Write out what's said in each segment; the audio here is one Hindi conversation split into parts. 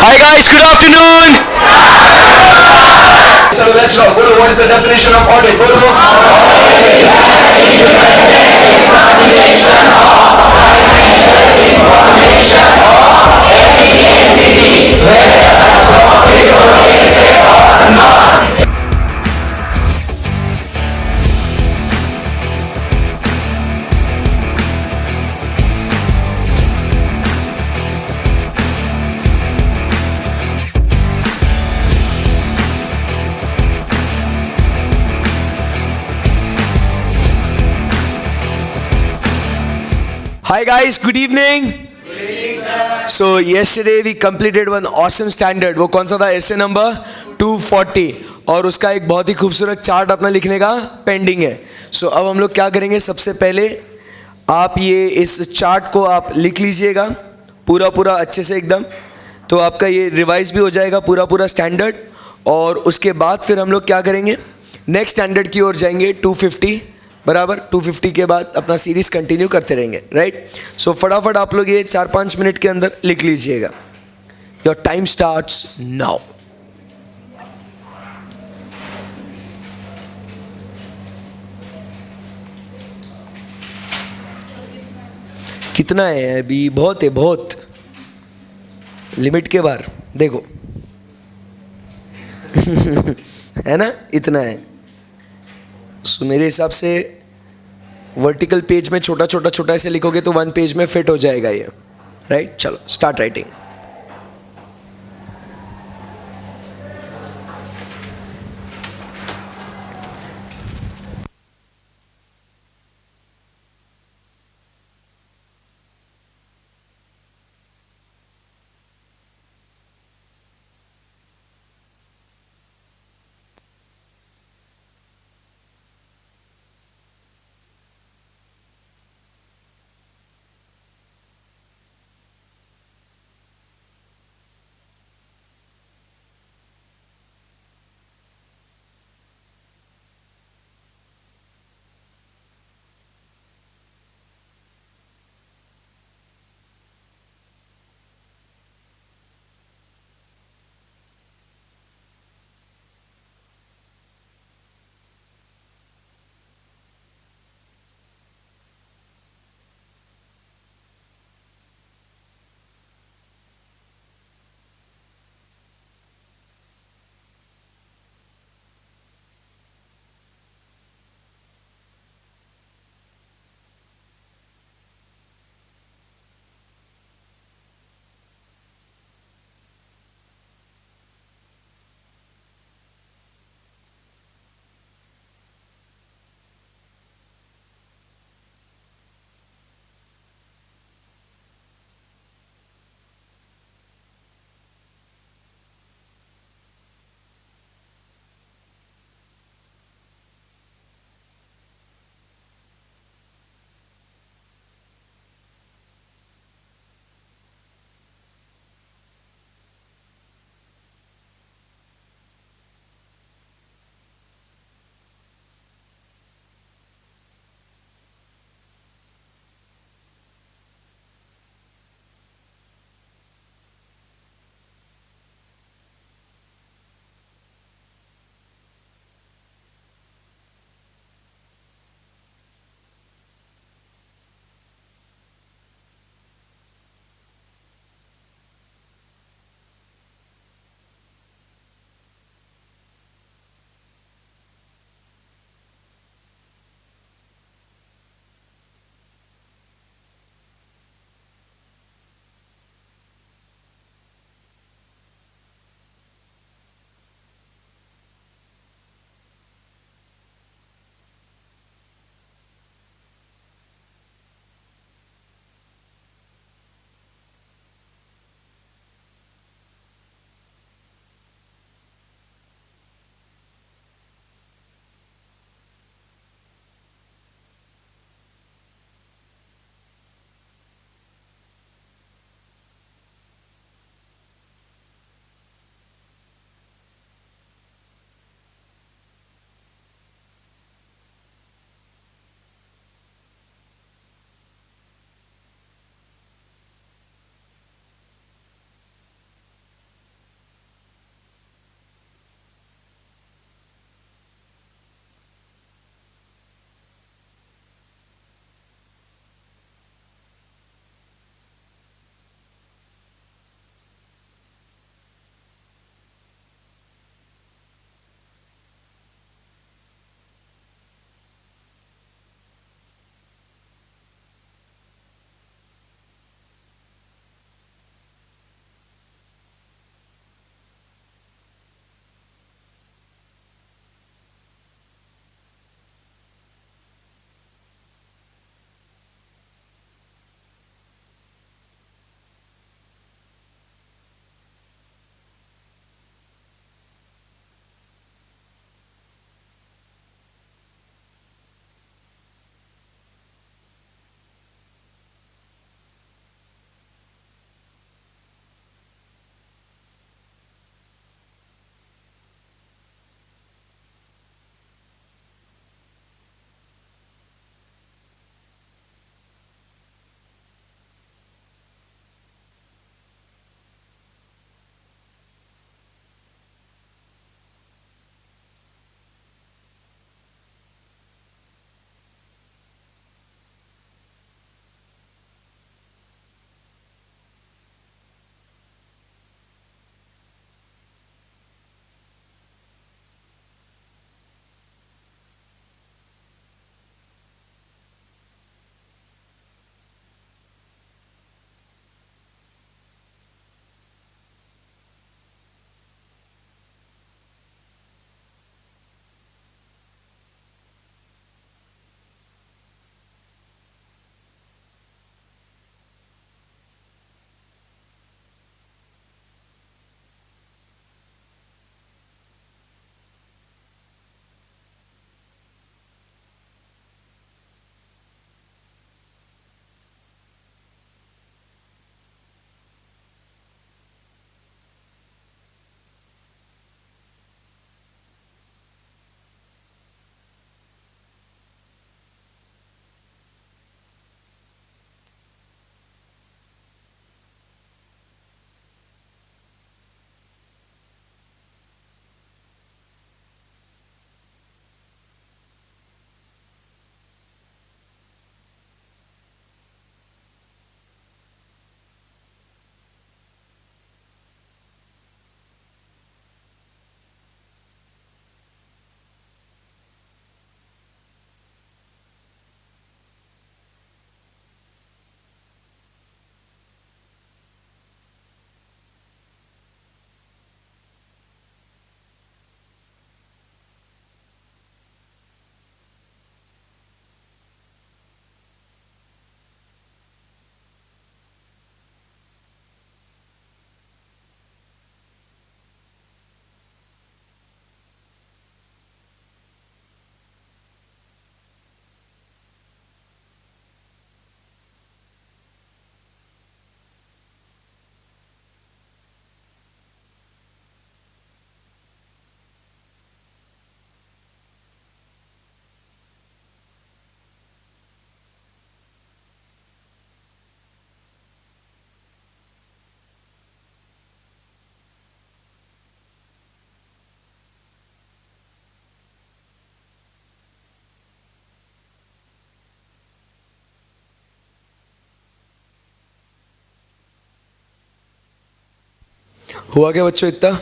Hi guys, good afternoon. So let's go. Guru, what is the definition of audit? Guru? Hi guys, good evening. So yesterday we completed one awesome standard. वो कौन सा था? essay number 240 और उसका एक बहुत ही खूबसूरत चार्ट अपना लिखने का पेंडिंग है. सो अब हम लोग क्या करेंगे, सबसे पहले आप ये इस चार्ट को आप लिख लीजिएगा पूरा पूरा अच्छे से एकदम. तो आपका ये रिवाइज भी हो जाएगा पूरा पूरा स्टैंडर्ड. और उसके बाद फिर हम लोग क्या करेंगे, नेक्स्ट स्टैंडर्ड की ओर जाएंगे 250 बराबर. 250 के बाद अपना सीरीज कंटिन्यू करते रहेंगे, राइट. सो फटाफट आप लोग ये 4-5 मिनट के अंदर लिख लीजिएगा. Your time starts now. कितना है अभी? बहुत है, बहुत. लिमिट के बाहर देखो. है ना, इतना है. सो मेरे हिसाब से वर्टिकल पेज में छोटा छोटा छोटा ऐसे लिखोगे तो 1 पेज में फिट हो जाएगा ये, राइट. चलो स्टार्ट राइटिंग. हुआ क्या बच्चों इतना?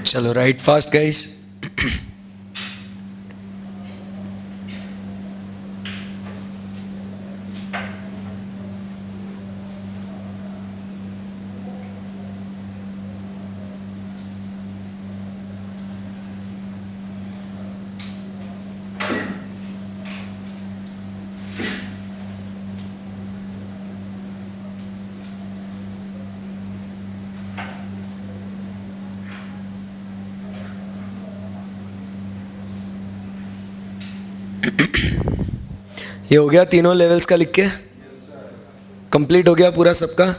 चलो राइट फास्ट गाइस. ये हो गया तीनों लेवल्स का लिख के. कंप्लीट हो गया पूरा सबका.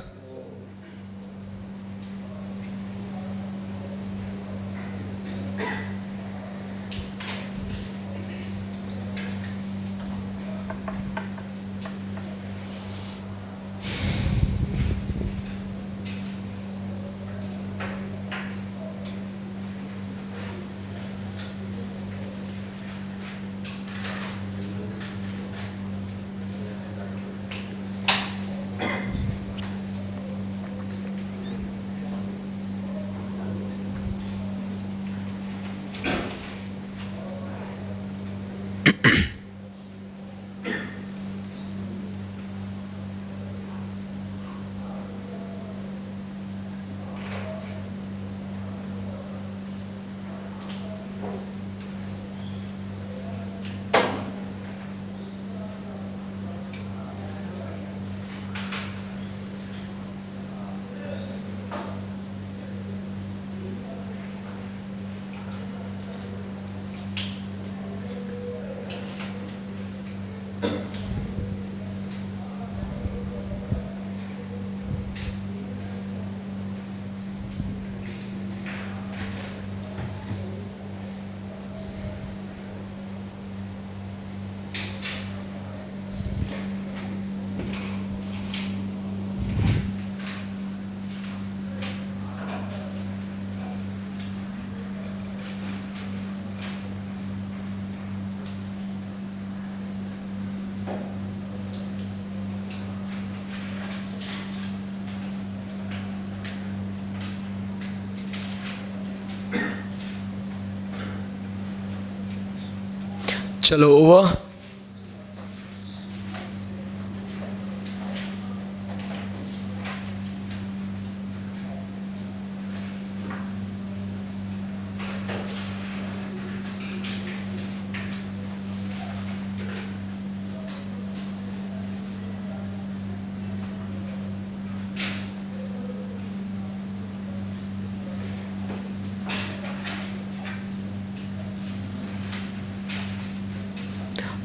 चलो ओवर।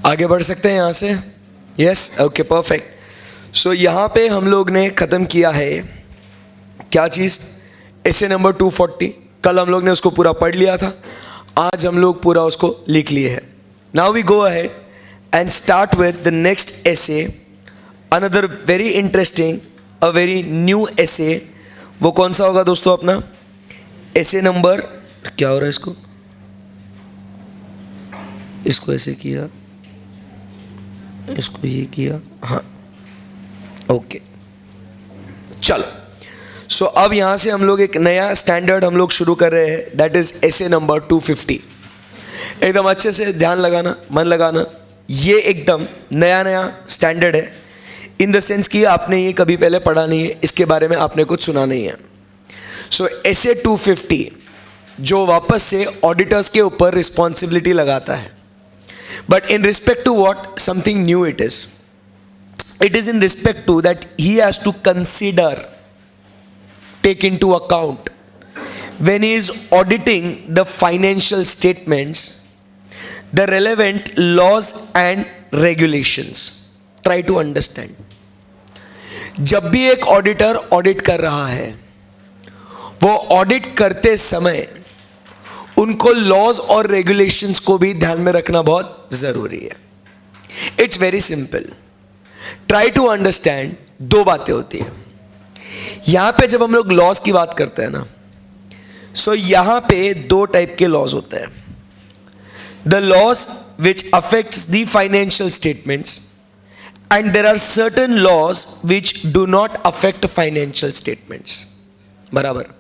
आगे बढ़ सकते हैं यहाँ से? Yes, okay, perfect. सो यहाँ पे हम लोग ने ख़त्म किया है क्या चीज़? एसे नंबर 240। कल हम लोग ने उसको पूरा पढ़ लिया था, आज हम लोग पूरा उसको लिख लिए हैं। Now we go ahead and start with the next SA, another very interesting, a very new SA. वो कौन सा होगा दोस्तों? अपना एसे नंबर, क्या हो रहा है इसको ऐसे किया, इसको ये किया, हाँ, ओके, चलो। सो अब यहाँ से हम लोग एक नया स्टैंडर्ड हम लोग शुरू कर रहे हैं, दैट इज एसे नंबर 250। एकदम अच्छे से ध्यान लगाना, मन लगाना, ये एकदम नया नया स्टैंडर्ड है, इन द सेंस कि आपने ये कभी पहले पढ़ा नहीं है, इसके बारे में आपने कुछ सुना नहीं है। सो एसे 250 जो वापस से ऑडिटर्स के ऊपर रिस्पॉन्सिबिलिटी लगाता है, but in respect to what? Something new it is. It is in respect to that he has to consider, take into account, when he is auditing the financial statements, the relevant laws and regulations. Try to understand. जब भी एक ऑडिटर ऑडिट कर रहा है, वो ऑडिट करते समय उनको लॉज और रेगुलेशंस को भी ध्यान में रखना बहुत जरूरी है। It's very simple, try to understand. दो बातें होती हैं यहां पे जब हम लोग लॉज की बात करते हैं ना, सो यहां पे दो टाइप के लॉज होते हैं। The laws which affects the financial statements and there are certain laws which do not affect financial statements. बराबर।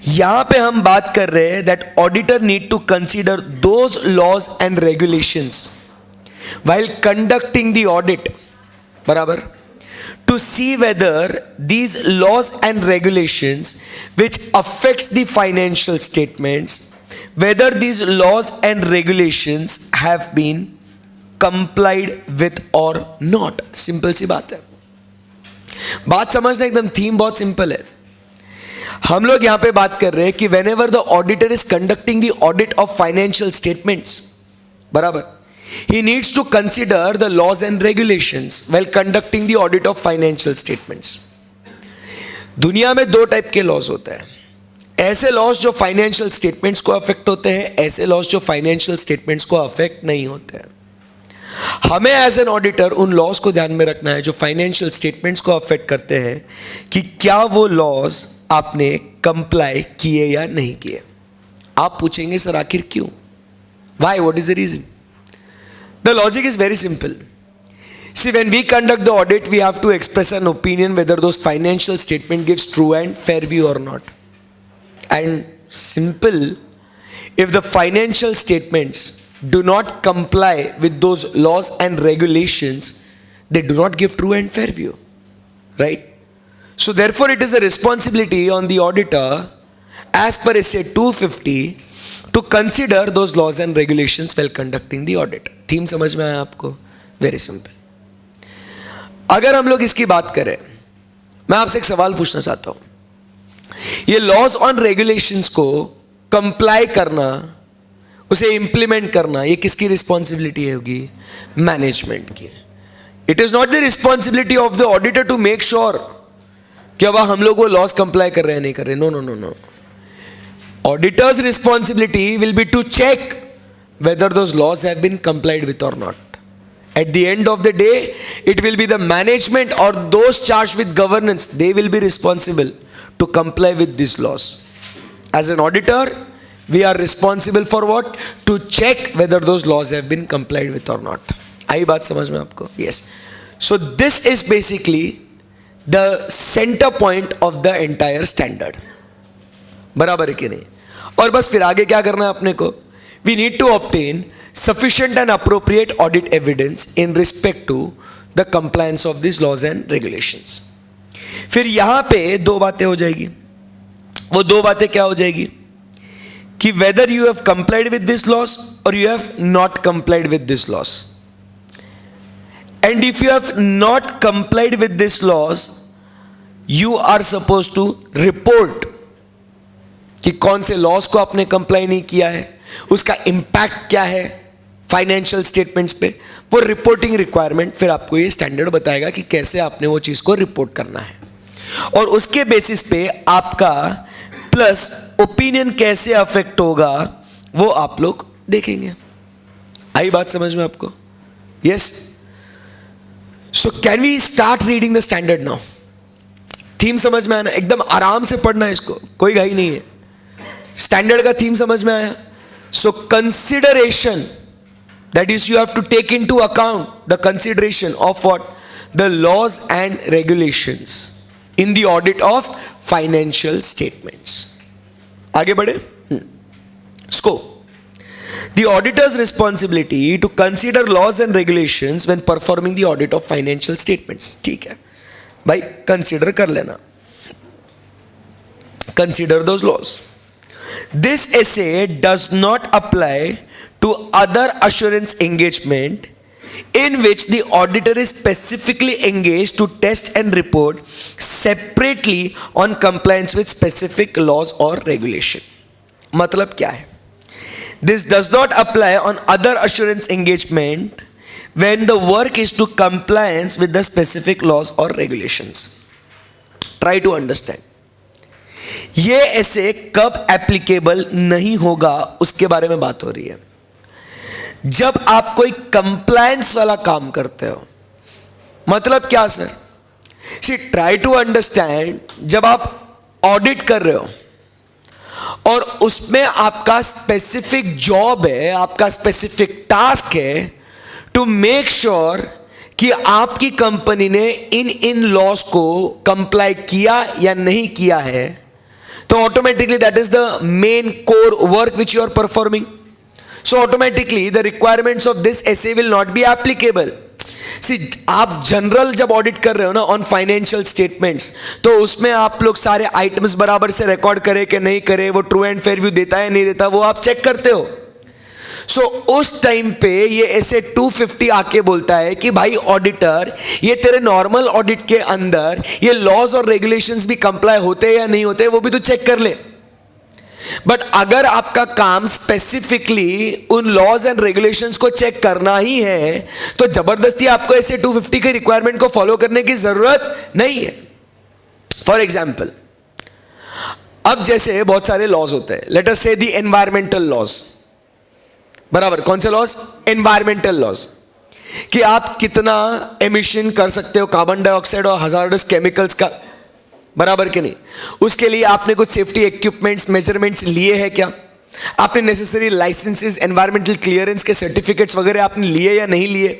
यहां पे हम बात कर रहे हैं that auditor need to consider those laws and regulations while conducting the audit. बराबर। To see whether these laws and regulations which affects the financial statements, whether these laws and regulations have been complied with और नॉट। सिंपल सी बात है, बात समझना, एकदम थीम बहुत सिंपल है। हम लोग यहां पे बात कर रहे हैं कि whenever the auditor is conducting the audit of financial statements, बराबर, he needs to consider the laws and regulations well conducting the audit of financial statements. दुनिया में दो टाइप के लॉज होते हैं, ऐसे लॉज जो फाइनेंशियल स्टेटमेंट्स को अफेक्ट होते हैं, ऐसे लॉज जो फाइनेंशियल स्टेटमेंट्स को अफेक्ट नहीं होते हैं। हमें एज एन ऑडिटर उन लॉज को ध्यान में रखना है जो फाइनेंशियल स्टेटमेंट्स को अफेक्ट करते हैं, कि क्या वो लॉज आपने कंप्लाई किए या नहीं किए। आप पूछेंगे सर आखिर क्यों, why, what is the reason? The logic is very simple. See, when we conduct the audit, we have to express an opinion whether those financial statement gives true and fair view or not. And simple, if the financial statements do not comply with those laws and regulations, they do not give true and fair view, right? So therefore it is a responsibility on the auditor as per SA 250 to consider those laws and regulations while conducting the audit. Theme समझ में आया आपको? Very simple. अगर हम लोग इसकी बात करें, मैं आपसे एक सवाल पूछना चाहता हूं, ये लॉज ऑन रेगुलेशंस को कंप्लाई करना, उसे इंप्लीमेंट करना, ये किसकी रिस्पॉन्सिबिलिटी होगी? मैनेजमेंट की। It is not the responsibility of the auditor to make sure कि अब हम लोग वो लॉज कंप्लाई कर रहे हैं नहीं कर रहे। No no no no, auditor's responsibility will be to check whether those laws have been complied with और not. At the end of the day, it will be the management or those charged with governance, they will be responsible to comply with these laws. As an auditor, we are responsible for what? To check whether those laws have been complied with or not. आई बात समझ में आपको? Yes. So this is basically the center point of the entire standard. बराबर है कि नहीं? और बस फिर आगे क्या करना है अपने को? We need to obtain sufficient and appropriate audit evidence in respect to the compliance of these laws and regulations. फिर यहां पे दो बातें हो जाएगी. वो दो बातें क्या हो जाएगी कि whether you have complied with this laws or you have not complied with this laws. And if you have not complied with this laws, you are supposed to report कि कौन से लॉस को आपने कंप्लाई नहीं किया है, उसका इंपैक्ट क्या है फाइनेंशियल स्टेटमेंट्स पे. वो रिपोर्टिंग रिक्वायरमेंट फिर आपको ये स्टैंडर्ड बताएगा कि कैसे आपने वो चीज को रिपोर्ट करना है, और उसके बेसिस पे आपका प्लस ओपिनियन कैसे अफेक्ट होगा वो आप लोग देखेंगे. आई बात समझ में आपको? Yes. So can we start reading the standard now? Theme समझ में आया ना? एकदम आराम से पढ़ना है इसको, कोई घाई नहीं है. स्टैंडर्ड का थीम समझ में आया? So consideration, that is you have to take into account the consideration of what? The laws and regulations in the audit of financial statements. आगे बढ़े. Scope. The auditor's responsibility to consider laws and regulations when performing the audit of financial statements. ठीक है भाई, कंसिडर कर लेना. Consider those laws. This essay does not apply to other assurance engagement in which the auditor is specifically engaged to test and report separately on compliance with specific laws or regulation. मतलब क्या है? This does not apply on other assurance engagement when the work is to compliance with the specific laws or regulations. Try to understand. ये ऐसे कब एप्लीकेबल नहीं होगा उसके बारे में बात हो रही है. जब आप कोई कंप्लायंस वाला काम करते हो. मतलब क्या sir? See try to understand. जब आप ऑडिट कर रहे हो और उसमें आपका स्पेसिफिक जॉब है, आपका स्पेसिफिक टास्क है टू मेक श्योर कि आपकी कंपनी ने इन लॉस को कंप्लाई किया या नहीं किया है, तो automatically that is the main core work which you are performing. So automatically the requirements of this SA will not be applicable. सी आप जनरल जब ऑडिट कर रहे हो ना ऑन फाइनेंशियल स्टेटमेंट्स, तो उसमें आप लोग सारे आइटम्स बराबर से रिकॉर्ड करे कि नहीं करे, वो ट्रू एंड फेयर व्यू देता है नहीं देता, वो आप चेक करते हो. सो उस टाइम पे ये ऐसे 250 आके बोलता है कि भाई ऑडिटर, ये तेरे नॉर्मल ऑडिट के अंदर ये लॉज और रेगुलेशंस भी कंप्लाई होते हैं या नहीं होते, वो भी तो चेक कर ले. बट अगर आपका काम स्पेसिफिकली उन लॉज एंड रेगुलेशंस को चेक करना ही है, तो जबरदस्ती आपको ऐसे 250 के रिक्वायरमेंट को फॉलो करने की जरूरत नहीं है. फॉर एग्जाम्पल, अब जैसे बहुत सारे लॉज होते हैं, लेट अस से द एनवायरमेंटल लॉज. बराबर. कौन से लॉज? Environmental laws. कि आप कितना एमिशन कर सकते हो कार्बन डाइऑक्साइड और हजार्डस केमिकल्स का. बराबर के नहीं? उसके लिए आपने कुछ सेफ्टी इक्विपमेंट्स मेजरमेंट्स लिए हैं क्या? आपने नेसेसरी लाइसेंसेस, एनवायरमेंटल क्लियरेंस के सर्टिफिकेट्स वगैरह आपने लिए या नहीं लिए?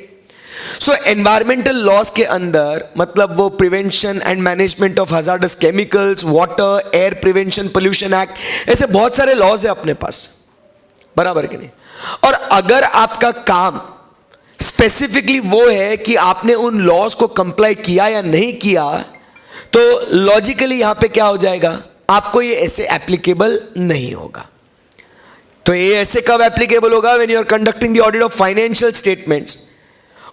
सो एनवायरमेंटल लॉज के अंदर मतलब वो prevention and management of hazardous chemicals, water, air prevention, pollution act, ऐसे बहुत सारे लॉज है अपने पास. बराबर के नहीं? और अगर आपका काम स्पेसिफिकली वो है कि आपने उन लॉज को कंप्लाई किया या नहीं किया, तो लॉजिकली यहां पे क्या हो जाएगा? आपको ये ऐसे एप्लीकेबल नहीं होगा. तो ये ऐसे कब एप्लीकेबल होगा? When you are conducting the audit of financial statements,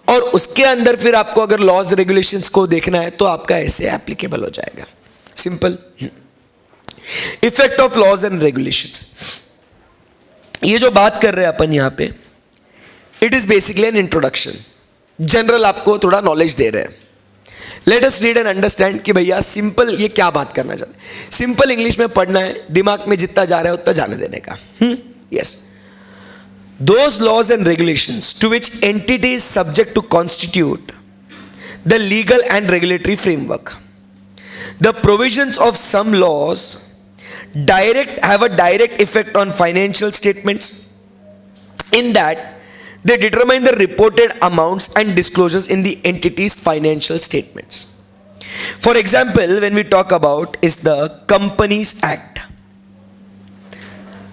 और उसके अंदर फिर आपको अगर लॉज रेगुलेशंस को देखना है तो आपका ऐसे एप्लीकेबल हो जाएगा. Simple. Effect of laws and regulations. ये जो बात कर रहे हैं अपन यहां पे, it is basically an introduction. General आपको थोड़ा नॉलेज दे रहे हैं. Let us read and understand कि भैया सिंपल ये क्या बात करना चाहते हैं. सिंपल इंग्लिश में पढ़ना है, दिमाग में जितना जा रहा है उतना जाने देने का. Yes. Those laws and regulations to which entity is subject to constitute the legal and regulatory framework. The provisions of some laws have a direct effect on financial statements in that they determine the reported amounts and disclosures in the entity's financial statements. For example, when we talk about is the Companies Act.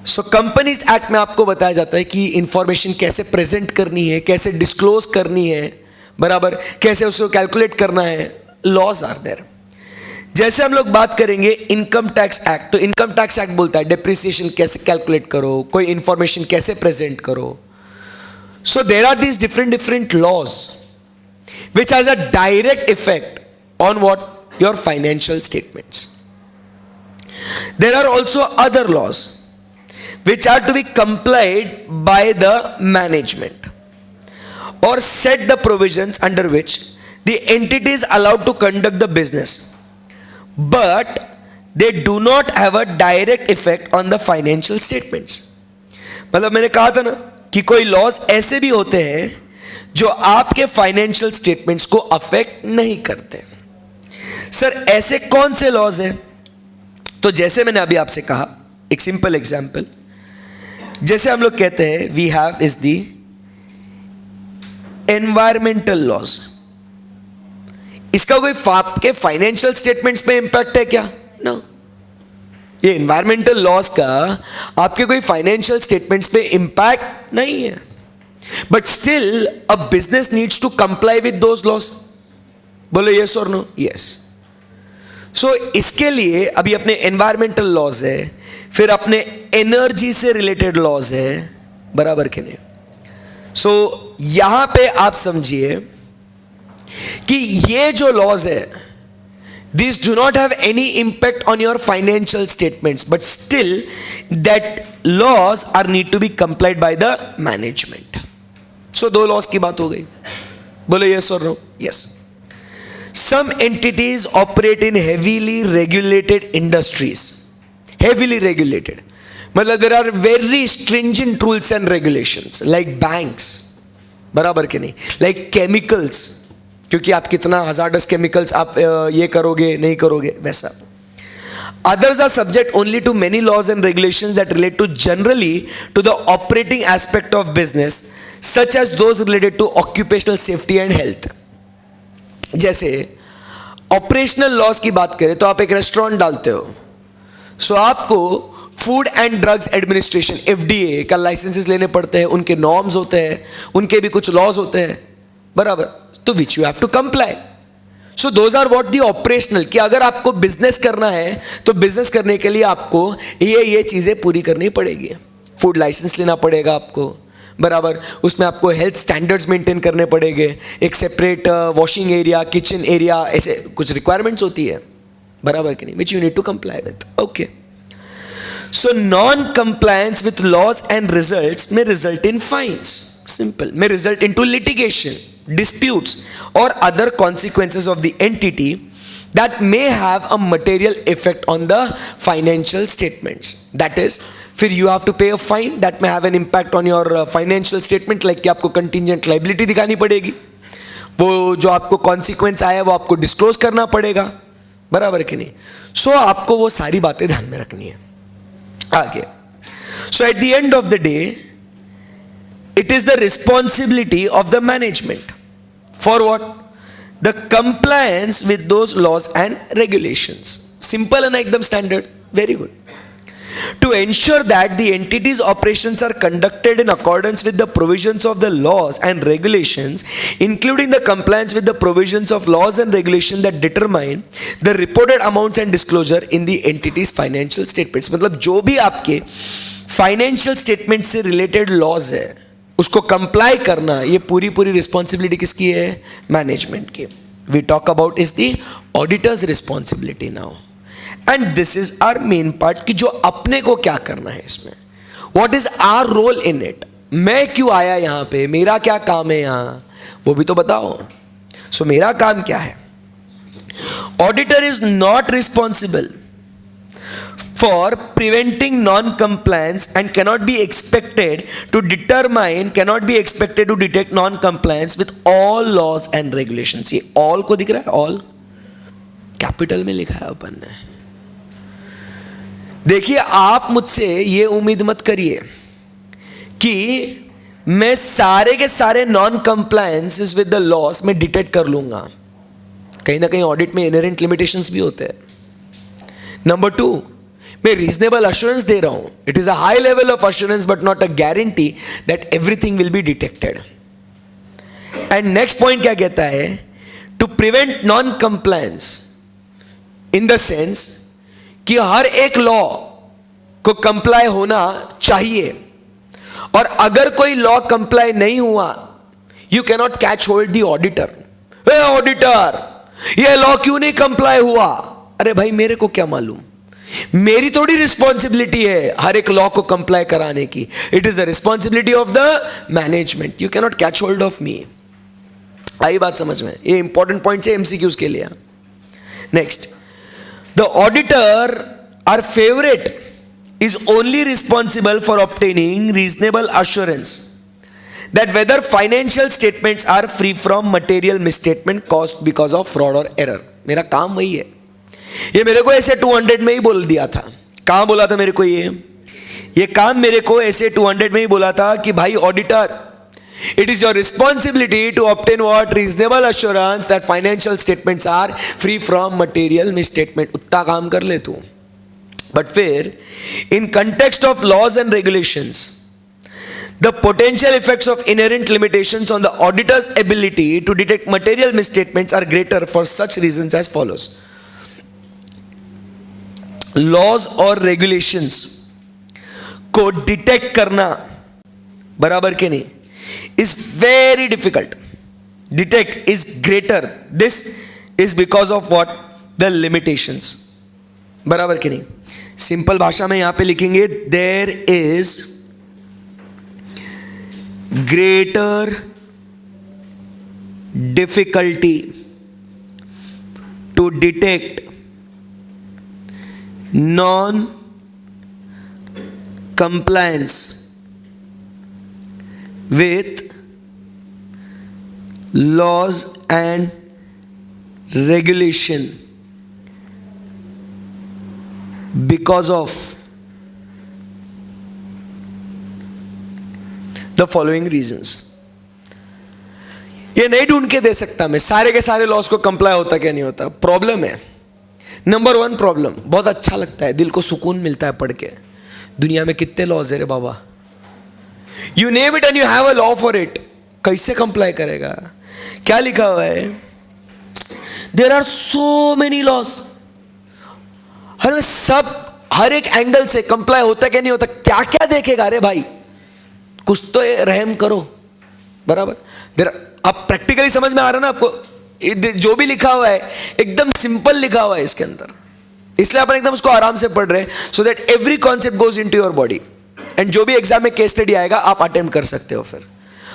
So companies act में आपको बताया जाता है कि इंफॉर्मेशन कैसे प्रेजेंट करनी है, कैसे डिस्क्लोज करनी है, बराबर, कैसे उसको कैलकुलेट करना है. Laws are there. जैसे हम लोग बात करेंगे इनकम टैक्स एक्ट, तो इनकम टैक्स एक्ट बोलता है डेप्रिसिएशन कैसे कैलकुलेट करो, कोई इंफॉर्मेशन कैसे प्रेजेंट करो. So there are these different laws which has a direct effect on what your financial statements. There are also other laws which are to be complied by the management or set the provisions under which the entity is allowed to conduct the business, but they do not have a direct effect on the financial statements. मतलब मैंने कहा था ना कि कोई लॉज ऐसे भी होते हैं जो आपके फाइनेंशियल स्टेटमेंट्स को अफेक्ट नहीं करते. सर ऐसे कौन से लॉज हैं? तो जैसे मैंने अभी आपसे कहा, एक सिंपल एग्जांपल, जैसे हम लोग कहते हैं we have is the environmental laws. इसका कोई आपके फाइनेंशियल स्टेटमेंट्स पे इंपैक्ट है क्या? नो. ये एनवायरमेंटल लॉज का आपके कोई फाइनेंशियल स्टेटमेंट्स पे इंपैक्ट नहीं है. But still, a business needs to comply with those laws. बोलो yes or no? Yes. So इसके लिए अभी अपने environmental laws है, फिर अपने energy से related laws है, बराबर के नहीं. So यहां पे आप समझिए कि ये जो laws है, these do not have any impact on your financial statements, but still that laws are need to be complied by the management. So दो लॉस की बात हो गई. बोलो yes or no? Yes. Some entities operate in heavily regulated industries. Heavily regulated. मतलब there are very stringent rules and regulations like banks. बराबर के नहीं? Like chemicals. क्योंकि आप कितना hazardous chemicals आप ये करोगे नहीं करोगे वैसा. Others are subject only to many laws and regulations that relate to generally to the operating aspect of business, such as those related to occupational safety and health. जैसे ऑपरेशनल लॉस की बात करें तो आप एक रेस्टोरेंट डालते हो, सो आपको food and drugs administration FDA का लाइसेंसेस लेने पड़ते हैं, उनके नॉर्म्स होते हैं, उनके भी कुछ लॉज होते हैं, बराबर, तो which you have to comply. So those are what the operational, कि अगर आपको बिजनेस करना है तो बिजनेस करने के लिए आपको ये चीजें पूरी करनी पड़ेगी. फूड लाइसेंस लेना पड़ेगा आपको, बराबर, उसमें आपको हेल्थ स्टैंडर्ड्स मेंटेन करने पड़ेंगे, एक separate washing area, kitchen area, ऐसे कुछ रिक्वायरमेंट्स होती है, बराबर कि नहीं, which you need to comply with. Okay. So non compliance with laws and results may result in fines, simple, may result into litigation, disputes or other consequences of the entity that may have a material effect on the financial statements. That is, फिर you have to pay a fine that may have an impact on your financial statement, like कि आपको contingent liability दिखानी पड़ेगी, वो जो आपको consequence आया वो आपको disclose करना पड़ेगा, बराबर कि नहीं. So आपको वो सारी बातें ध्यान में रखनी है. आगे, so at the end of the day, it is the responsibility of the management for what? The compliance with those laws and regulations. Simple and ekdam standard. Very good. To ensure that the entity's operations are conducted in accordance with the provisions of the laws and regulations, including the compliance with the provisions of laws and regulations that determine the reported amounts and disclosure in the entity's financial statements. मतलब जो भी आपके financial statements से related laws है, उसको कंप्लाई करना, ये पूरी रिस्पॉन्सिबिलिटी किसकी है? मैनेजमेंट की. We talk about is the auditor's responsibility now, and this is our main part कि जो अपने को क्या करना है इसमें, what is our role in it. मैं क्यों आया यहां पे, मेरा क्या काम है यहां, वो भी तो बताओ. सो मेरा काम क्या है? Auditor is not responsible for preventing non-compliance and cannot be expected to detect non-compliance with all laws and regulations. ये all को दिख रहा है, all कैपिटल में लिखा है अपन ने. देखिए, आप मुझसे ये उम्मीद मत करिए कि मैं सारे के सारे non compliances with the loss में डिटेक्ट कर लूंगा. कहीं ना कहीं ऑडिट में इनहेरेंट लिमिटेशंस भी होते हैं. नंबर 2, मैं रीजनेबल अश्योरेंस दे रहा हूं. It is a high level of assurance but not a guarantee that everything will be detected. And next point क्या कहता है? To prevent non compliance in the sense कि हर एक लॉ को कंप्लाई होना चाहिए, और अगर कोई लॉ कंप्लाई नहीं हुआ, you can not catch hold the auditor. Auditor, ये लॉ क्यों नहीं कंप्लाई हुआ? अरे भाई, मेरे को क्या मालूम? मेरी थोड़ी रिस्पॉन्सिबिलिटी है हर एक लॉ को कंप्लाई कराने की. It is the responsibility of the management. You can not catch hold of me. आई बात समझ में? ये इंपॉर्टेंट पॉइंट है एमसीक्यूज के लिए. Next, the auditor, our favourite, is only responsible for obtaining reasonable assurance that whether financial statements are free from material misstatement caused because of fraud or error. मेरा काम वही है. ये मेरे को ऐसे 200 में ही बोल दिया था. कहाँ बोला था मेरे को? ये काम मेरे को ऐसे 200 में ही बोला था कि भाई auditor, it is your responsibility to obtain what? Reasonable assurance that financial statements are free from material misstatement. उतना काम कर ले तू. But फिर in context of laws and regulations, the potential effects of inherent limitations on the auditor's ability to detect material misstatements are greater for such reasons as follows. Laws और regulations को डिटेक्ट करना बराबर के नहीं is very difficult. Detect is greater. This is because of what? The limitations. बराबर के नहीं. सिंपल भाषा में यहां पे लिखेंगे, there is greater difficulty to detect non compliance with laws and regulation because of the following reasons. ये नहीं ढूंढ के दे सकता मैं सारे के सारे लॉस को कंप्लाई होता क्या नहीं होता. प्रॉब्लम है. नंबर 1 प्रॉब्लम, बहुत अच्छा लगता है, दिल को सुकून मिलता है पढ़ के. दुनिया में कितने लॉज है रे बाबा. You name it and you have a law for it. कैसे कंप्लाई करेगा? क्या लिखा हुआ है? There are so many laws. हर एक एंगल से कंप्लाई होता क्या नहीं होता. क्या क्या देखेगा? अरे भाई, कुछ तो रहम करो. बराबर. आप प्रैक्टिकली समझ में आ रहा है ना आपको? जो भी लिखा हुआ है एकदम सिंपल लिखा हुआ है इसके अंदर, इसलिए अपन एकदम उसको आराम से पढ़ रहे हैं, so that every concept goes into your body. And जो भी एग्जाम में केस स्टडी आएगा आप अटेम्प्ट कर सकते हो फिर.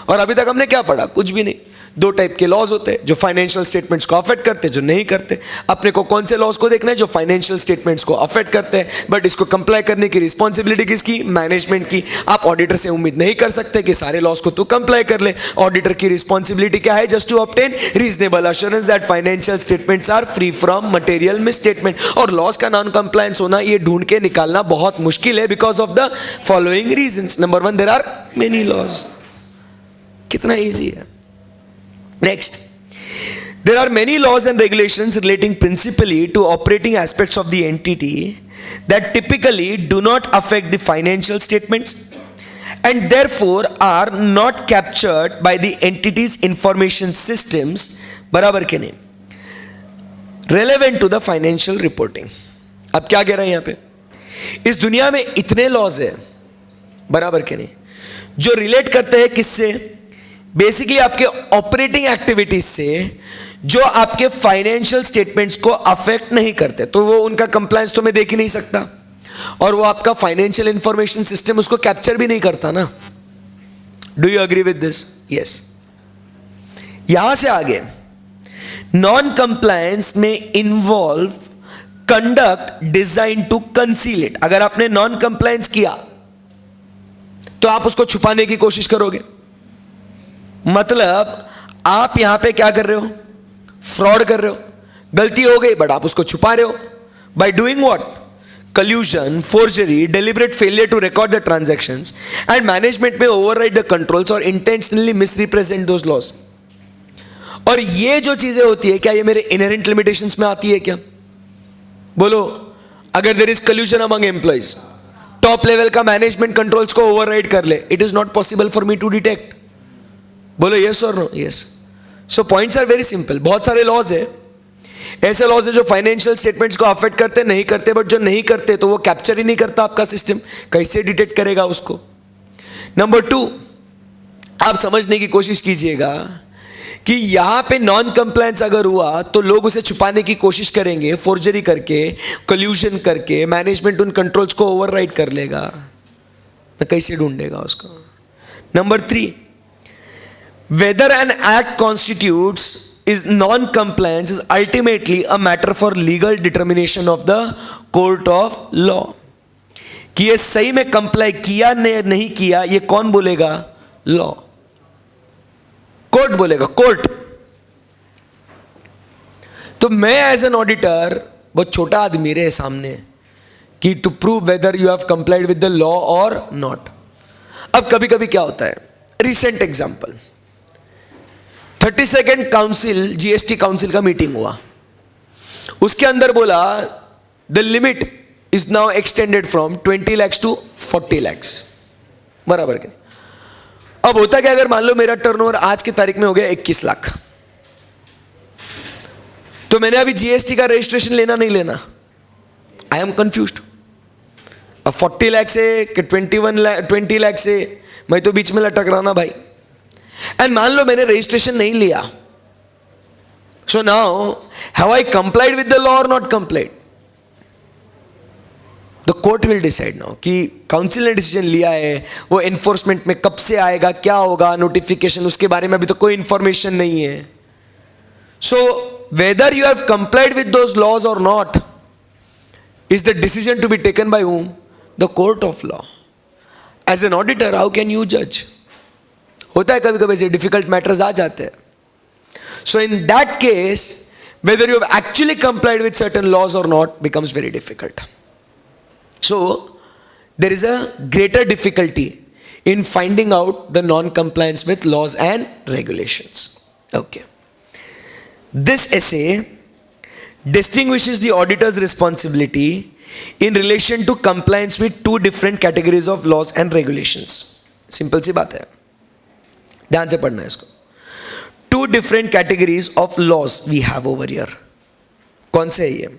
और अभी तक हमने क्या पढ़ा? कुछ भी नहीं. 2 टाइप के लॉज होते हैं, जो फाइनेंशियल स्टेटमेंट्स को अफेक्ट करते हैं, जो नहीं करते. अपने को कौन से लॉज को देखना है? जो फाइनेंशियल स्टेटमेंट्स को अफेक्ट करते हैं, बट इसको कंप्लाई करने की रिस्पॉन्सिबिलिटी किसकी? मैनेजमेंट की. आप ऑडिटर से उम्मीद नहीं कर सकते कि सारे लॉज को तू कंप्लाई कर ले. ऑडिटर की रिस्पॉन्सिबिलिटी क्या है? Just to obtain reasonable assurance that financial statements are free from material misstatement. और लॉज का नॉन कंप्लायंस होना ये ढूंढ के निकालना बहुत मुश्किल है, because of the following reasons. Number 1, there are many laws. कितना ईजी है. Next, there are many laws and regulations relating principally to operating aspects of the entity that typically do not affect the financial statements and therefore are not captured by the entity's information systems, बराबर के नहीं, relevant to the financial reporting. अब क्या कह रहे हैं यहाँ पे? इस दुनिया में इतने लॉज है, बराबर के नहीं, जो रिलेट करते हैं किससे? बेसिकली आपके ऑपरेटिंग एक्टिविटीज से, जो आपके फाइनेंशियल स्टेटमेंट्स को अफेक्ट नहीं करते. तो वो उनका कंप्लायंस तो मैं देख ही नहीं सकता, और वो आपका फाइनेंशियल इंफॉर्मेशन सिस्टम उसको कैप्चर भी नहीं करता ना. Do you agree with this? Yes. यहां से आगे, नॉन कंप्लायंस में involve conduct design to conceal it. अगर आपने नॉन कंप्लायंस किया तो आप उसको छुपाने की कोशिश करोगे. मतलब आप यहां पे क्या कर रहे हो? फ्रॉड कर रहे हो. गलती हो गई बट आप उसको छुपा रहे हो. By doing what? Collusion, forgery, deliberate failure to record the transactions, and management may override the controls और इंटेंशनली मिसरिप्रेजेंट दोज लॉस. और ये जो चीजें होती है, क्या ये मेरे इनहेरेंट लिमिटेशंस में आती है क्या? बोलो. अगर there is collusion among employees, top level का मैनेजमेंट कंट्रोल्स को ओवरराइड कर ले, it is not possible for me to detect. बोलो यस और no? Yes. So points are very simple. बहुत सारे लॉज है, ऐसे लॉज है जो फाइनेंशियल स्टेटमेंट्स को अफेक्ट करते नहीं करते, बट जो नहीं करते तो वो कैप्चर ही नहीं करता आपका सिस्टम, कैसे डिटेक्ट करेगा उसको? नंबर 2, आप समझने की कोशिश कीजिएगा कि यहां पे नॉन कंप्लायंस अगर हुआ तो लोग उसे छुपाने की कोशिश करेंगे, फोर्जरी करके, कल्यूजन करके, मैनेजमेंट उन कंट्रोल्स को ओवरराइड कर लेगा, तो कैसे ढूंढेगा उसको? Number 3, whether an act constitutes is non-compliance is ultimately a matter for legal determination of the court of law. कि ये सही में कंप्लाई किया नहीं किया, ये कौन बोलेगा? लॉ, कोर्ट बोलेगा, कोर्ट. तो मैं एज एन ऑडिटर बहुत छोटा आदमी रहे सामने कि to prove whether you have complied with the law और नॉट. अब कभी कभी क्या होता है, recent example, 32nd council, GST council का मीटिंग हुआ, उसके अंदर बोला the limit is now extended from 20 lakhs to 40 lakhs. बराबर के नहीं? अब होता क्या, अगर मान लो मेरा टर्नओवर आज की तारीख में हो गया 21 लाख, तो मैंने अभी जीएसटी का रजिस्ट्रेशन लेना नहीं लेना, आई एम कंफ्यूज्ड. अब 40 लाख से कि 20 लाख से मैं तो बीच में लटक रहा ना भाई. एंड मान लो मैंने रजिस्ट्रेशन नहीं लिया, so now have I complied with the law और not complied? The court will decide now कि काउंसिल ने डिसीजन लिया है, वो एनफोर्समेंट में कब से आएगा, क्या होगा, नोटिफिकेशन, उसके बारे में अभी तो कोई इंफॉर्मेशन नहीं है. So whether you have complied with those laws और not is the decision to be taken by whom? The court of law. As an auditor how can you जज? होता है कभी कभी ऐसे डिफिकल्ट मैटर्स आ जाते हैं. So in that case whether you have actually complied with certain laws और not becomes very difficult. So there is a greater difficulty in finding out the non-compliance with laws and regulations. Okay. This essay distinguishes the auditor's responsibility in relation to compliance with two different categories of laws and regulations. Simple सी बात है, ध्यान से पढ़ना है इसको. Two different categories of laws we have over here. कौन से है ये?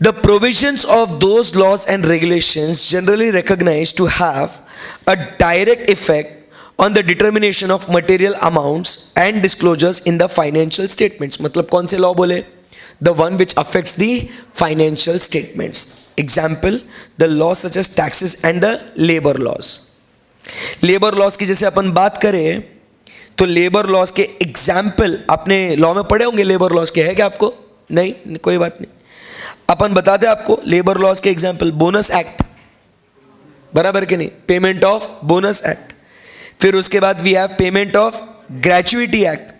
The provisions of those laws and regulations generally recognized to have a direct effect on the determination of material amounts and disclosures in the financial statements. मतलब कौन से law बोले? The one which affects the financial statements. Example, the laws such as taxes and the labor laws. Labor laws की जैसे अपन बात करें तो labor laws के example आपने law में पढ़े होंगे. labor laws के है क्या आपको? नहीं, कोई बात नहीं. अपन बताते आपको लेबर लॉज के एग्जांपल, बोनस एक्ट, बराबर के नहीं? Payment of bonus act. फिर उसके बाद we have payment of gratuity act.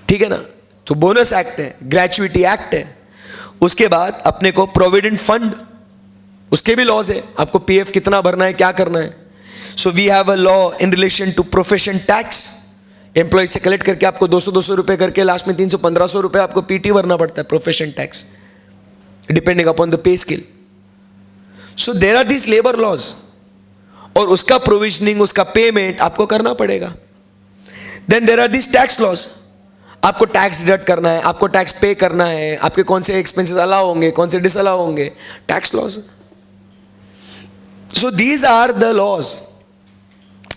ठीक है ना? तो बोनस एक्ट है, ग्रेचुइटी एक्ट है. उसके बाद अपने को प्रोविडेंट फंड, उसके भी लॉज है, आपको पीएफ कितना भरना है, क्या करना है. So we have a law in relation to profession tax. Employee से कलेक्ट करके आपको 200 रुपए करके लास्ट में 300-1500 रुपए आपको पीटी भरना पड़ता है, profession tax, depending upon the pay scale. So there are these labour laws, और उसका प्रोविजनिंग, उसका पेमेंट आपको करना पड़ेगा. Then there are these tax laws, आपको टैक्स डिडक्ट करना है, आपको टैक्स पे करना है, आपके कौन से एक्सपेंसेस अलाउ होंगे, कौन से डिसअलाउ होंगे, tax laws. So these are the laws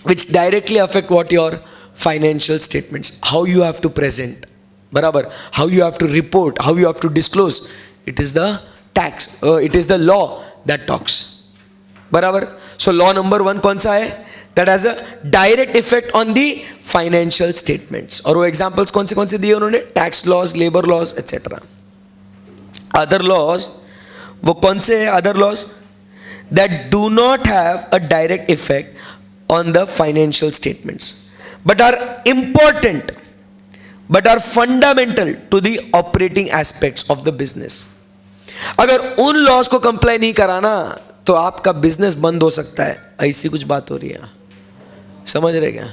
which directly affect what your financial statements, how you have to present, barabar, how you have to report, how you have to disclose. It is the tax, it is the law that talks, barabar. So law number 1 कौन सा है? That has a direct effect on the financial statements. और वो examples कौन से दिए उन्होंने? Tax laws, labor laws, etc. Other laws, वो कौन से है? Other laws that do not have a direct effect on the financial statements but are important, but are fundamental to the operating aspects of the business. अगर उन लॉज को कंप्लाई नहीं कराना तो आपका बिजनेस बंद हो सकता है, ऐसी कुछ बात हो रही है. समझ रहे क्या?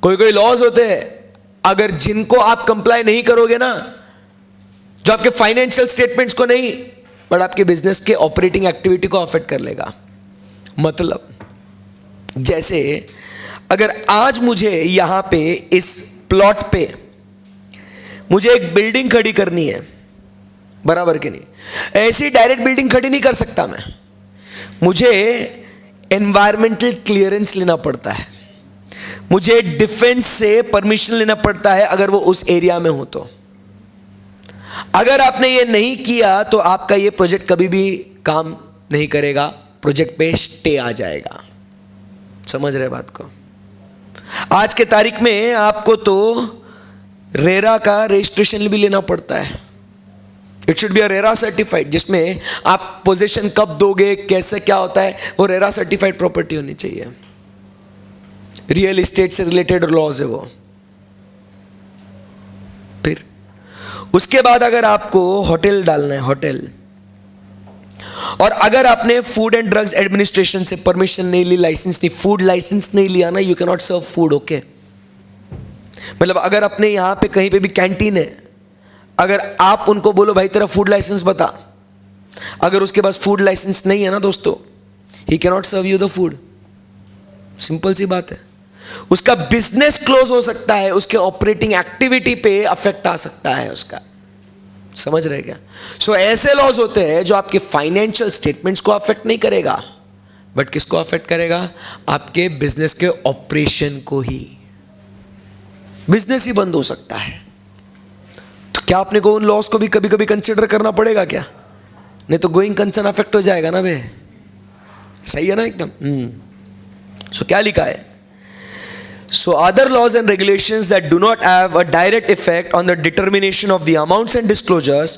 कोई लॉज होते हैं अगर जिनको आप कंप्लाई नहीं करोगे ना जो आपके फाइनेंशियल स्टेटमेंट्स को नहीं, बट आपके बिजनेस के ऑपरेटिंग एक्टिविटी को अफेक्ट कर लेगा। मतलब जैसे अगर आज मुझे यहां पे इस प्लॉट पे मुझे एक बिल्डिंग खड़ी करनी है, बराबर के नहीं, ऐसी डायरेक्ट बिल्डिंग खड़ी नहीं कर सकता मैं, मुझे एनवायरमेंटल क्लियरेंस लेना पड़ता है, मुझे डिफेंस से परमिशन लेना पड़ता है अगर वो उस एरिया में हो तो। अगर आपने ये नहीं किया तो आपका ये प्रोजेक्ट कभी भी काम नहीं करेगा, प्रोजेक्ट पे स्टे आ जाएगा। समझ रहे बात को? आज के तारीख में आपको तो रेरा का रजिस्ट्रेशन भी लेना पड़ता है। It should be a RERA certified, जिसमें आप पोजीशन कब दोगे, कैसे, क्या होता है, वो रेरा सर्टिफाइड प्रॉपर्टी होनी चाहिए। रियल एस्टेट से रिलेटेड लॉज है वो। फिर उसके बाद अगर आपको होटल डालना है, होटल, और अगर आपने फूड एंड ड्रग्स एडमिनिस्ट्रेशन से परमिशन नहीं ली, लाइसेंस नहीं, फूड लाइसेंस नहीं लिया ना, you can not serve food. Okay, मतलब अगर अपने यहां पे कहीं पे भी कैंटीन है, अगर आप उनको बोलो भाई तेरा फूड लाइसेंस बता, अगर उसके पास फूड लाइसेंस नहीं है ना दोस्तों, he can not serve you the food. Simple सी बात है। उसका बिजनेस क्लोज हो सकता है, उसके ऑपरेटिंग एक्टिविटी पे अफेक्ट आ सकता है उसका। समझ रहे क्या? सो ऐसे लॉज होते हैं जो आपके फाइनेंशियल स्टेटमेंट्स को अफेक्ट नहीं करेगा, बट किसको अफेक्ट करेगा? आपके बिजनेस के ऑपरेशन को ही। बिजनेस ही बंद हो सकता है। तो क्या आपने को उन लॉस को भी कभी कभी कंसिडर करना पड़ेगा क्या? नहीं तो गोइंग कंसर्न अफेक्ट हो जाएगा ना बे। सही है ना एकदम? सो क्या लिखा है? So other laws and regulations that do not have a direct effect on the determination of the amounts and disclosures,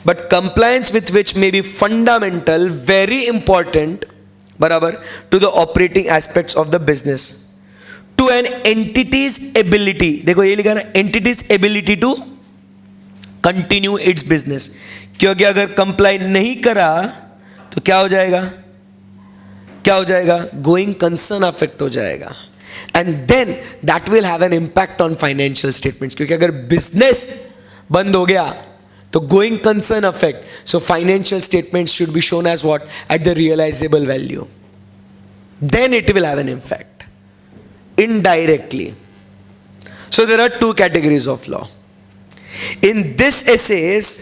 but compliance with which may be fundamental, very important, barabar, to the operating aspects of the business, to an entity's ability, देखो ये लिखा ना, entity's ability to continue its business, क्योंकि अगर comply नहीं करा तो क्या हो जाएगा? क्या हो जाएगा? Going concern affect हो जाएगा। And then that will have an impact on financial statements, क्योंकि अगर business बंद हो गया तो going concern affect, so financial statements should be shown as what? At the realizable value. Then it will have an impact indirectly. So there are two categories of law. In this essays,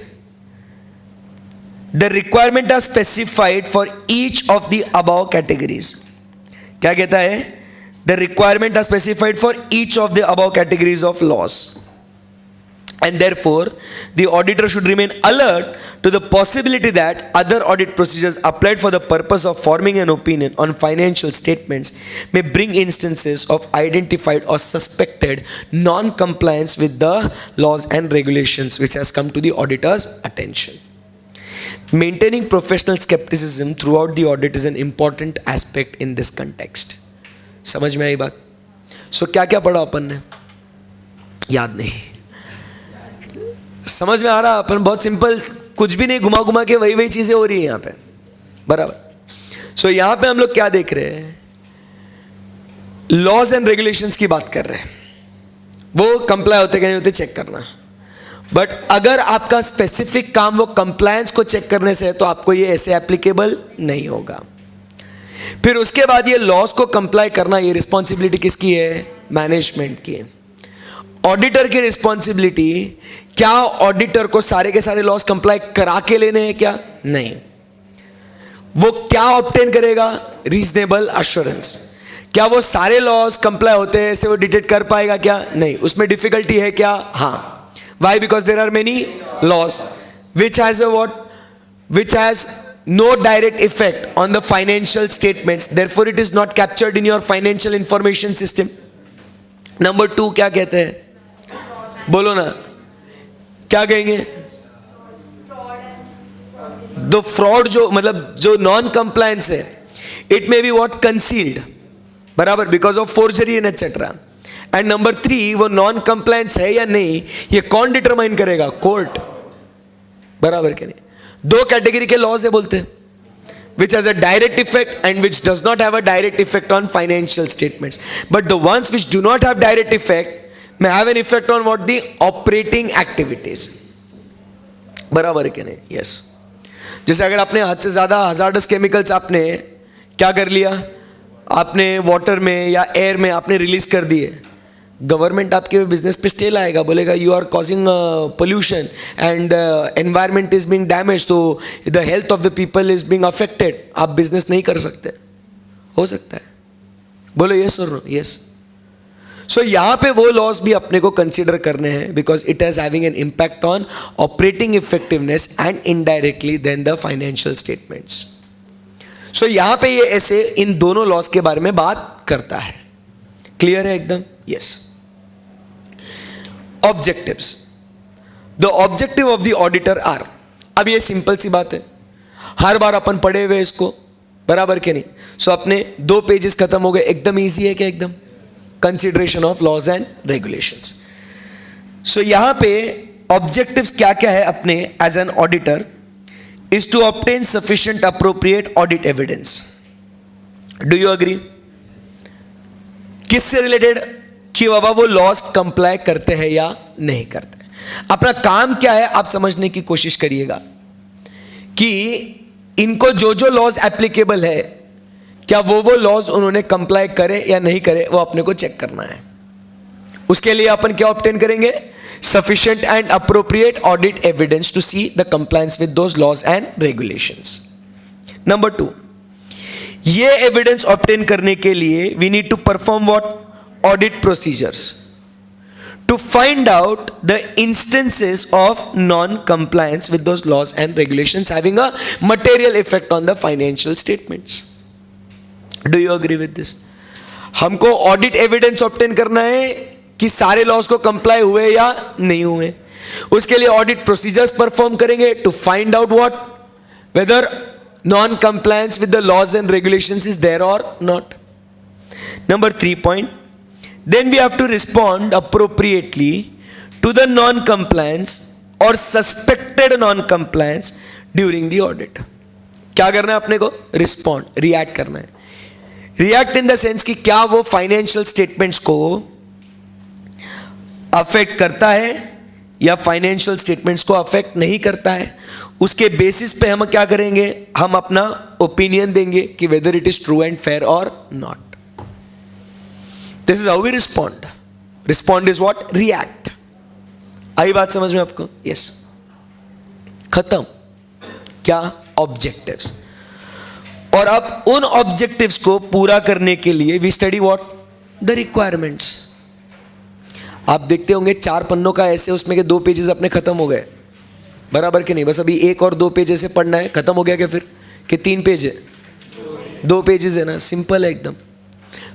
the requirement are specified for each of the above categories. क्या कहता है? The requirement are specified for each of the above categories of laws, and therefore the auditor should remain alert to the possibility that other audit procedures applied for the purpose of forming an opinion on financial statements may bring instances of identified or suspected non-compliance with the laws and regulations which has come to the auditor's attention. Maintaining professional skepticism throughout the audit is an important aspect in this context. समझ में आई बात? सो क्या क्या पढ़ा अपन ने? याद नहीं। समझ में आ रहा? अपन बहुत सिंपल, कुछ भी नहीं, घुमा घुमा के वही वही चीजें हो रही है यहां पे, बराबर। सो यहां पे हम लोग क्या देख रहे हैं? लॉज एंड रेगुलेशंस की बात कर रहे हैं। वो कंप्लाई होते कि नहीं होते चेक करना, बट अगर आपका स्पेसिफिक काम वो कंप्लायंस को चेक करने से है तो आपको ये ऐसे एप्लीकेबल नहीं होगा। फिर उसके बाद ये लॉस को कंप्लाई करना, ये रिस्पॉन्सिबिलिटी किसकी है? मैनेजमेंट की। ऑडिटर की रिस्पॉन्सिबिलिटी, क्या ऑडिटर को सारे के सारे लॉस कंप्लाई करा के लेने हैं? क्या नहीं। वो क्या ऑब्टेन करेगा? Reasonable assurance. क्या वो सारे लॉस कंप्लाई होते हैं ऐसे वो डिटेक्ट कर पाएगा? क्या नहीं। उसमें डिफिकल्टी है क्या? हाँ। Why? Because there are many laws which has a what, which has no direct effect on the financial statements, therefore it is not captured in your financial information system. Number 2 क्या कहते हैं? बोलो ना, क्या कहेंगे? The fraud, जो मतलब जो नॉन कंप्लायंस है, it may be what? Concealed, बराबर, because of forgery and etc. And number 3, वो नॉन कंप्लायंस है या नहीं, ये कौन डिटरमाइन करेगा? कोर्ट, बराबर के नहीं। दो कैटेगरी के लॉज है बोलते हैं, which has a direct effect and which does not have a direct effect on financial statements. But the ones which do not have direct effect may have an effect on what? The operating activities. बराबर है कि नहीं? यस। जैसे अगर आपने हद से ज़्यादा हजार्डस केमिकल्स आपने क्या कर लिया, आपने वाटर में या एयर में आपने रिलीज कर दिए, गवर्नमेंट आपके बिजनेस पे स्टे लाएगा, बोलेगा you are causing pollution and environment is being damage, तो the health of the people is being affected, आप बिजनेस नहीं कर सकते। हो सकता है? बोलो यस और नो? यस। सो यहाँ पे वो लॉस भी अपने को कंसिडर करने हैं, because it is having an impact on operating effectiveness and indirectly then the financial statements. So यहाँ पे ये ऐसे इन दोनों लॉस के बारे में बात करता है। क्लियर है एकदम? Yes. Objectives. The objective of the auditor are, अब ये सिंपल सी बात है, हर बार अपन पढ़े हुए इसको, बराबर के नहीं? सो अपने 2 पेजेस खत्म हो गए, एकदम इजी है क्या? एकदम। Consideration of laws and regulations. So यहां पे ऑब्जेक्टिव्स क्या क्या है अपने as an auditor, is to obtain sufficient appropriate audit evidence. Do you agree? किससे रिलेटेड? कि बाबा वो लॉज कंप्लाई करते हैं या नहीं करते हैं। अपना काम क्या है आप समझने की कोशिश करिएगा कि इनको जो जो लॉज एप्लीकेबल है, क्या वो लॉज उन्होंने कंप्लाई करे या नहीं करे, वो अपने को चेक करना है। उसके लिए अपन क्या ऑब्टेन करेंगे? Sufficient and appropriate audit evidence to see the compliance with those laws and regulations. Number 2, ये एविडेंस ऑब्टेन करने के लिए we need to perform what? Audit procedures to find out the instances of non-compliance with those laws and regulations having a material effect on the financial statements. Do you agree with this? हमको ऑडिट एविडेंस ऑब्टेन करना है कि सारे लॉज को कंप्लाई हुए या नहीं हुए। उसके लिए ऑडिट प्रोसीजर्स परफॉर्म करेंगे to find out what, whether non compliance with the laws and regulations is there और not. Number 3 point, then we have to respond appropriately to the non-compliance or suspected non-compliance during the audit. क्या करना है अपने को? रिस्पॉन्ड, रिएक्ट करना है। रिएक्ट इन द सेंस कि क्या वो फाइनेंशियल स्टेटमेंट्स को अफेक्ट करता है या फाइनेंशियल स्टेटमेंट्स को अफेक्ट नहीं करता है। उसके बेसिस पे हम क्या करेंगे? हम अपना ओपिनियन देंगे कि whether it is true and fair और not. This is how we respond. Respond is what? React. आई बात समझ में आपको? Yes. खत्म। क्या? Objectives. और अब उन ऑब्जेक्टिव्स को पूरा करने के लिए we study what? The requirements. आप देखते होंगे 4 पन्नों का ऐसे, उसमें के 2 पेजेस अपने खत्म हो गए, बराबर के नहीं? बस अभी 1 और 2 पेज ऐसे पढ़ना है, खत्म हो गया क्या फिर? कि 3 पेज है? 2 पेजेस है ना, सिंपल है एकदम।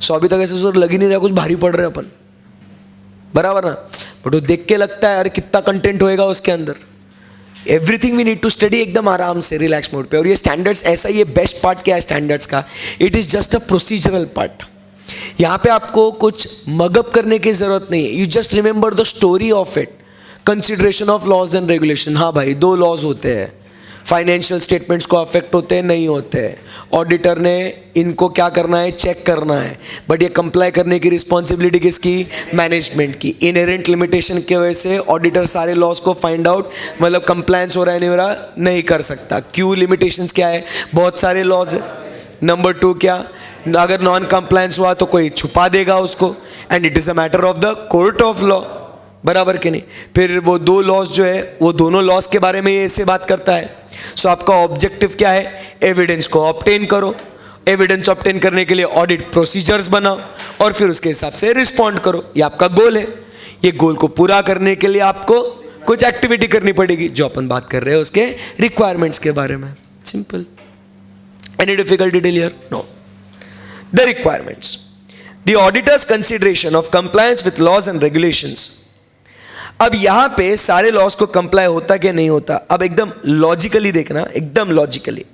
सो अभी तक ऐसे सोच लग ही नहीं रहा कुछ भारी पड़ रहे अपन, बराबर ना? बट वो देख के लगता है यार कितना कंटेंट होएगा उसके अंदर। Everything we need to study एकदम आराम से रिलैक्स मोड पे। और ये स्टैंडर्ड्स ऐसा, ये बेस्ट पार्ट क्या है स्टैंडर्ड्स का? It is just a procedural part. यहाँ पे आपको कुछ मगअप करने की जरूरत नहीं है। You just remember the story of it. Consideration of laws and regulation, हाँ भाई 2 लॉज होते हैं, फाइनेंशियल स्टेटमेंट्स को अफेक्ट होते हैं नहीं होते हैं, ऑडिटर ने इनको क्या करना है? चेक करना है। बट ये कंप्लाई करने की रिस्पॉन्सिबिलिटी किसकी? मैनेजमेंट की। इनहेरेंट लिमिटेशन की वजह से ऑडिटर सारे लॉस को फाइंड आउट, मतलब कंप्लायंस हो रहा है नहीं हो रहा, नहीं कर सकता। क्यों? लिमिटेशंस क्या है? बहुत सारे लॉज है। नंबर 2 क्या? अगर नॉन कंप्लायंस हुआ तो कोई छुपा देगा उसको, and it is a matter of the court of law, बराबर के नहीं? फिर वो 2 लॉस जो है वो दोनों लॉस के बारे में ये ऐसे बात करता है। सो आपका ऑब्जेक्टिव क्या है? एविडेंस को ऑब्टेन करो। एविडेंस ऑब्टेन करने के लिए ऑडिट प्रोसीजर्स बनाओ और फिर उसके हिसाब से रिस्पॉन्ड करो। ये आपका गोल है। ये गोल को पूरा करने के लिए आपको कुछ एक्टिविटी करनी पड़ेगी, जो अपन बात कर रहे हैं उसके रिक्वायरमेंट्स के बारे में। Simple. Any difficult detail here? No. The requirements, the auditor's consideration of compliance with laws and regulations. अब यहां पे सारे लॉस को कंप्लाई होता क्या नहीं होता, अब एकदम लॉजिकली देखना, एकदम लॉजिकली।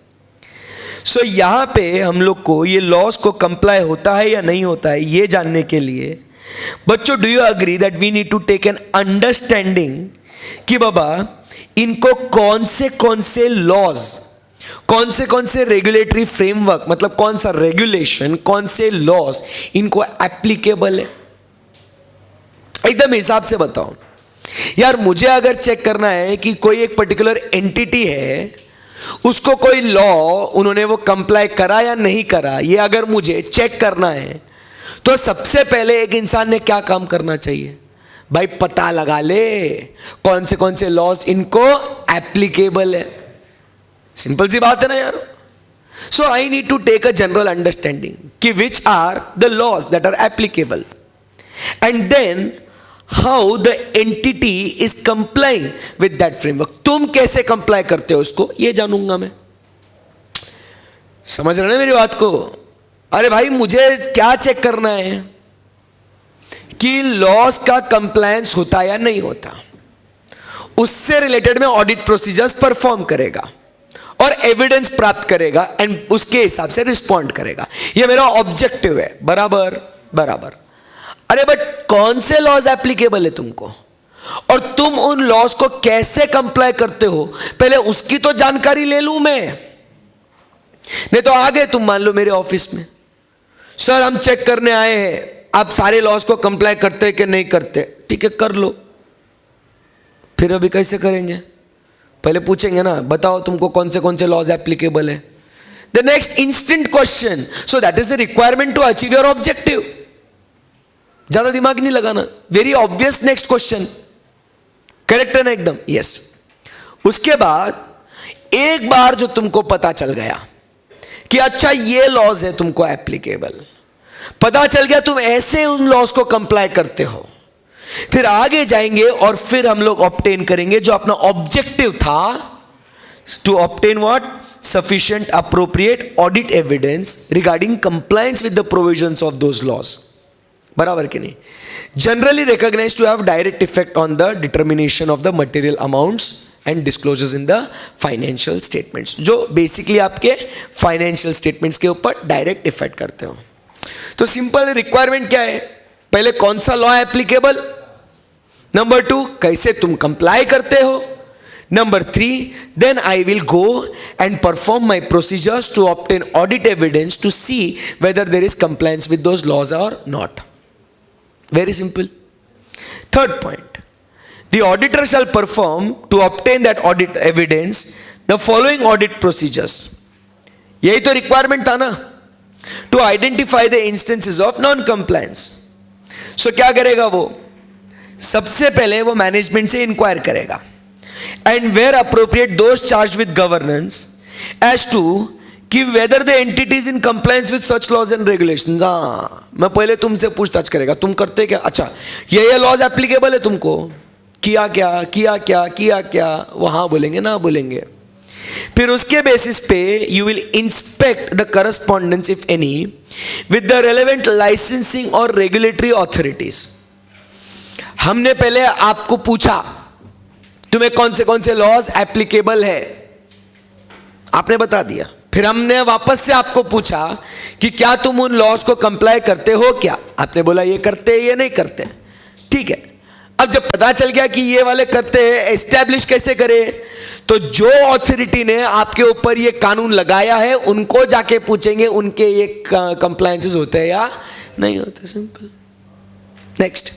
सो यहां पे हम लोग को ये लॉस को कंप्लाई होता है या नहीं होता है ये जानने के लिए, बच्चों do you agree that we need to take an understanding कि बाबा इनको कौन से लॉज, कौन से रेगुलेटरी फ्रेमवर्क, मतलब कौन सा रेगुलेशन, कौन से लॉज इनको एप्लीकेबल है, एकदम हिसाब से बताओ। यार मुझे अगर चेक करना है कि कोई एक पर्टिकुलर एंटिटी है, उसको कोई लॉ उन्होंने वो कंप्लाई करा या नहीं करा, ये अगर मुझे चेक करना है तो सबसे पहले एक इंसान ने क्या काम करना चाहिए भाई? पता लगा ले कौन से लॉज इनको एप्लीकेबल है। सिंपल सी बात है ना यार। So I need to take a general understanding कि which are the laws that are applicable and then how the entity is complying with that framework. तुम कैसे कंप्लाई करते हो उसको, ये जानूंगा मैं। समझ रहे ना मेरी बात को? अरे भाई मुझे क्या चेक करना है कि लॉज का कंप्लायंस होता या नहीं होता, उससे रिलेटेड में ऑडिट प्रोसीजर्स परफॉर्म करेगा और एविडेंस प्राप्त करेगा एंड उसके हिसाब से रिस्पॉन्ड करेगा। ये मेरा ऑब्जेक्टिव है। बराबर बराबर। अरे बट कौन से लॉज एप्लीकेबल है तुमको, और तुम उन लॉज को कैसे कंप्लाई करते हो, पहले उसकी तो जानकारी ले लूं मैं। नहीं तो आ गए तुम मान लो मेरे ऑफिस में, सर हम चेक करने आए हैं आप सारे लॉज को कंप्लाई करते कि नहीं करते। ठीक है कर लो। फिर अभी कैसे करेंगे? पहले पूछेंगे ना, बताओ तुमको कौन से लॉज एप्लीकेबल है। The next instant question, so that is the requirement to achieve your objective. ज्यादा दिमाग नहीं लगाना, very obvious next question. Correct है ना एकदम? यस। उसके बाद एक बार जो तुमको पता चल गया कि अच्छा ये लॉज है तुमको एप्लीकेबल, पता चल गया तुम ऐसे उन लॉज को कंप्लाई करते हो, फिर आगे जाएंगे और फिर हम लोग ऑब्टेन करेंगे जो अपना ऑब्जेक्टिव था, to obtain what? Sufficient appropriate audit evidence regarding compliance with the provisions of those laws. बराबर कि नहीं? Generally recognised to have direct effect on the determination of the material amounts and disclosures in the financial statements, जो बेसिकली आपके फाइनेंशियल स्टेटमेंट्स के ऊपर डायरेक्ट इफेक्ट करते हो। तो सिंपल रिक्वायरमेंट क्या है? पहले कौन सा लॉ एप्लीकेबल, नंबर 2 कैसे तुम कंप्लाई करते हो, number 3 then I will go and perform my procedures to obtain audit evidence to see whether there is compliance with those laws और not. Very simple. Third point, the auditor shall perform to obtain that audit evidence the following audit procedures। यही तो रिक्वायरमेंट था ना, to identify the instances of non compliance। so क्या करेगा वो? सबसे पहले वो मैनेजमेंट से इंक्वायर करेगा and where appropriate those charged with governance as to कि whether the entity is in compliance with such laws and regulations। हाँ, मैं पहले तुमसे पूछताछ करेगा, तुम करते क्या? अच्छा ये लॉज एप्लीकेबल है तुमको, किया क्या वहां बोलेंगे ना बोलेंगे। फिर उसके बेसिस पे you will inspect the correspondence if any with the relevant licensing और रेगुलेटरी अथॉरिटीज। हमने पहले आपको पूछा तुम्हें कौन से लॉज एप्लीकेबल है, आपने बता दिया। फिर हमने वापस से आपको पूछा कि क्या तुम उन लॉज को कंप्लाई करते हो क्या, आपने बोला ये करते ये नहीं करते। ठीक है, अब जब पता चल गया कि ये वाले करते हैं, एस्टैब्लिश कैसे करें? तो जो अथॉरिटी ने आपके ऊपर ये कानून लगाया है उनको जाके पूछेंगे उनके ये कंप्लायंसेस होते हैं या नहीं होते। Simple. Next,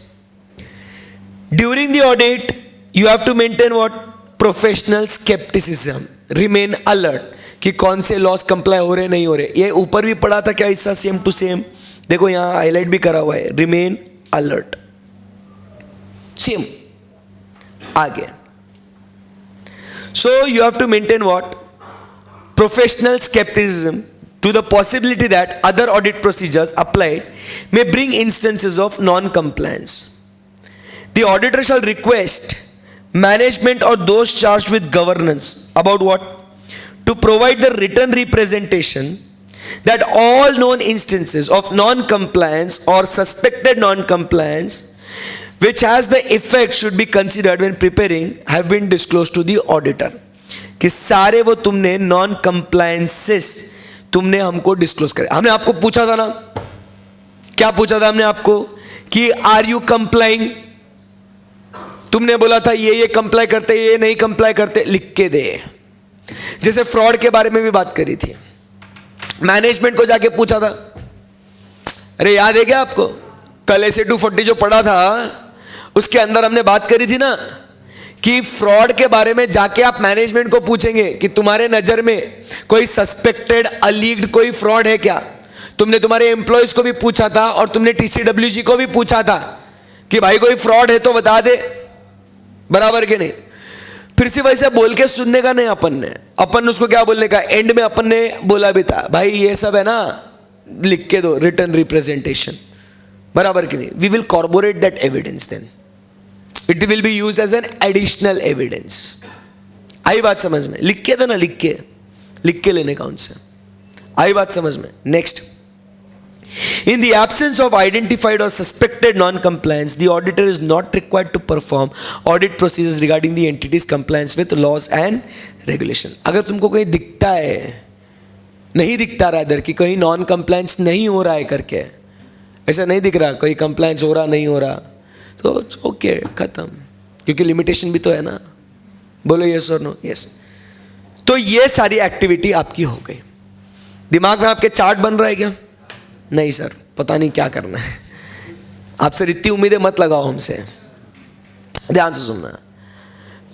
during the audit you have to maintain what? Professional scepticism, remain alert कि कौन से लॉस कंप्लाई हो रहे नहीं हो रहे। ये ऊपर भी पढ़ा था क्या हिस्सा, सेम टू सेम, देखो यहां हाईलाइट भी करा हुआ है, रिमेन अलर्ट। सेम आगे। So you have to maintain what? Professional skepticism to the possibility that other audit procedures applied may bring instances of non-compliance. The auditor shall request management or those charged with governance about what? To provide the written representation that all known instances of non-compliance or suspected non-compliance which has the effect should be considered when preparing have been disclosed to the auditor। कि सारे वो तुमने नॉन कंप्लायंसेस तुमने हमको डिस्क्लोज करे। हमने आपको पूछा था ना, क्या पूछा था हमने आपको कि आर यू कंप्लाइंग, तुमने बोला था ये कंप्लाई करते ये नहीं कंप्लाई करते, लिख के दे। जैसे फ्रॉड के बारे में भी बात करी थी, मैनेजमेंट को जाके पूछा था, अरे याद है क्या आपको कल ऐसे 240 जो पढ़ा था उसके अंदर हमने बात करी थी ना कि फ्रॉड के बारे में जाके आप मैनेजमेंट को पूछेंगे कि तुम्हारे नजर में कोई सस्पेक्टेड अलीग्ड कोई फ्रॉड है क्या, तुमने तुम्हारे एम्प्लॉयज को भी पूछा था और तुमने TCWG को भी पूछा था कि भाई कोई फ्रॉड है तो बता दे, बराबर के नहीं। फिर सिर्फ वैसे बोल के सुनने का नहीं, अपन उसको क्या बोलने का, एंड में अपन ने बोला भी था भाई ये सब है ना, लिख के दो रिटर्न रिप्रेजेंटेशन, बराबर के नहीं। We will corporate that evidence, then it will be used as an additional evidence. आई बात समझ में? लिख के देना, लिख के लेने का उनसे। आई बात समझ में? Next, in the absence of identified or suspected non-compliance, the auditor is not required to perform audit procedures regarding the entity's compliance with laws and regulation. अगर तुमको कहीं दिखता है, नहीं दिखता रादर कि कहीं नॉन कंप्लायंस नहीं हो रहा है करके, ऐसा नहीं दिख रहा कोई कंप्लायंस हो रहा नहीं हो रहा, तो ओके खत्म, क्योंकि लिमिटेशन भी तो है ना। बोलो यस और नो? यस। तो ये सारी एक्टिविटी आपकी हो गई। दिमाग में आपके चार्ट बन रहा है क्या? नहीं सर, पता नहीं क्या करना है। आपसे इतनी उम्मीदें मत लगाओ हमसे, ध्यान से सुनना।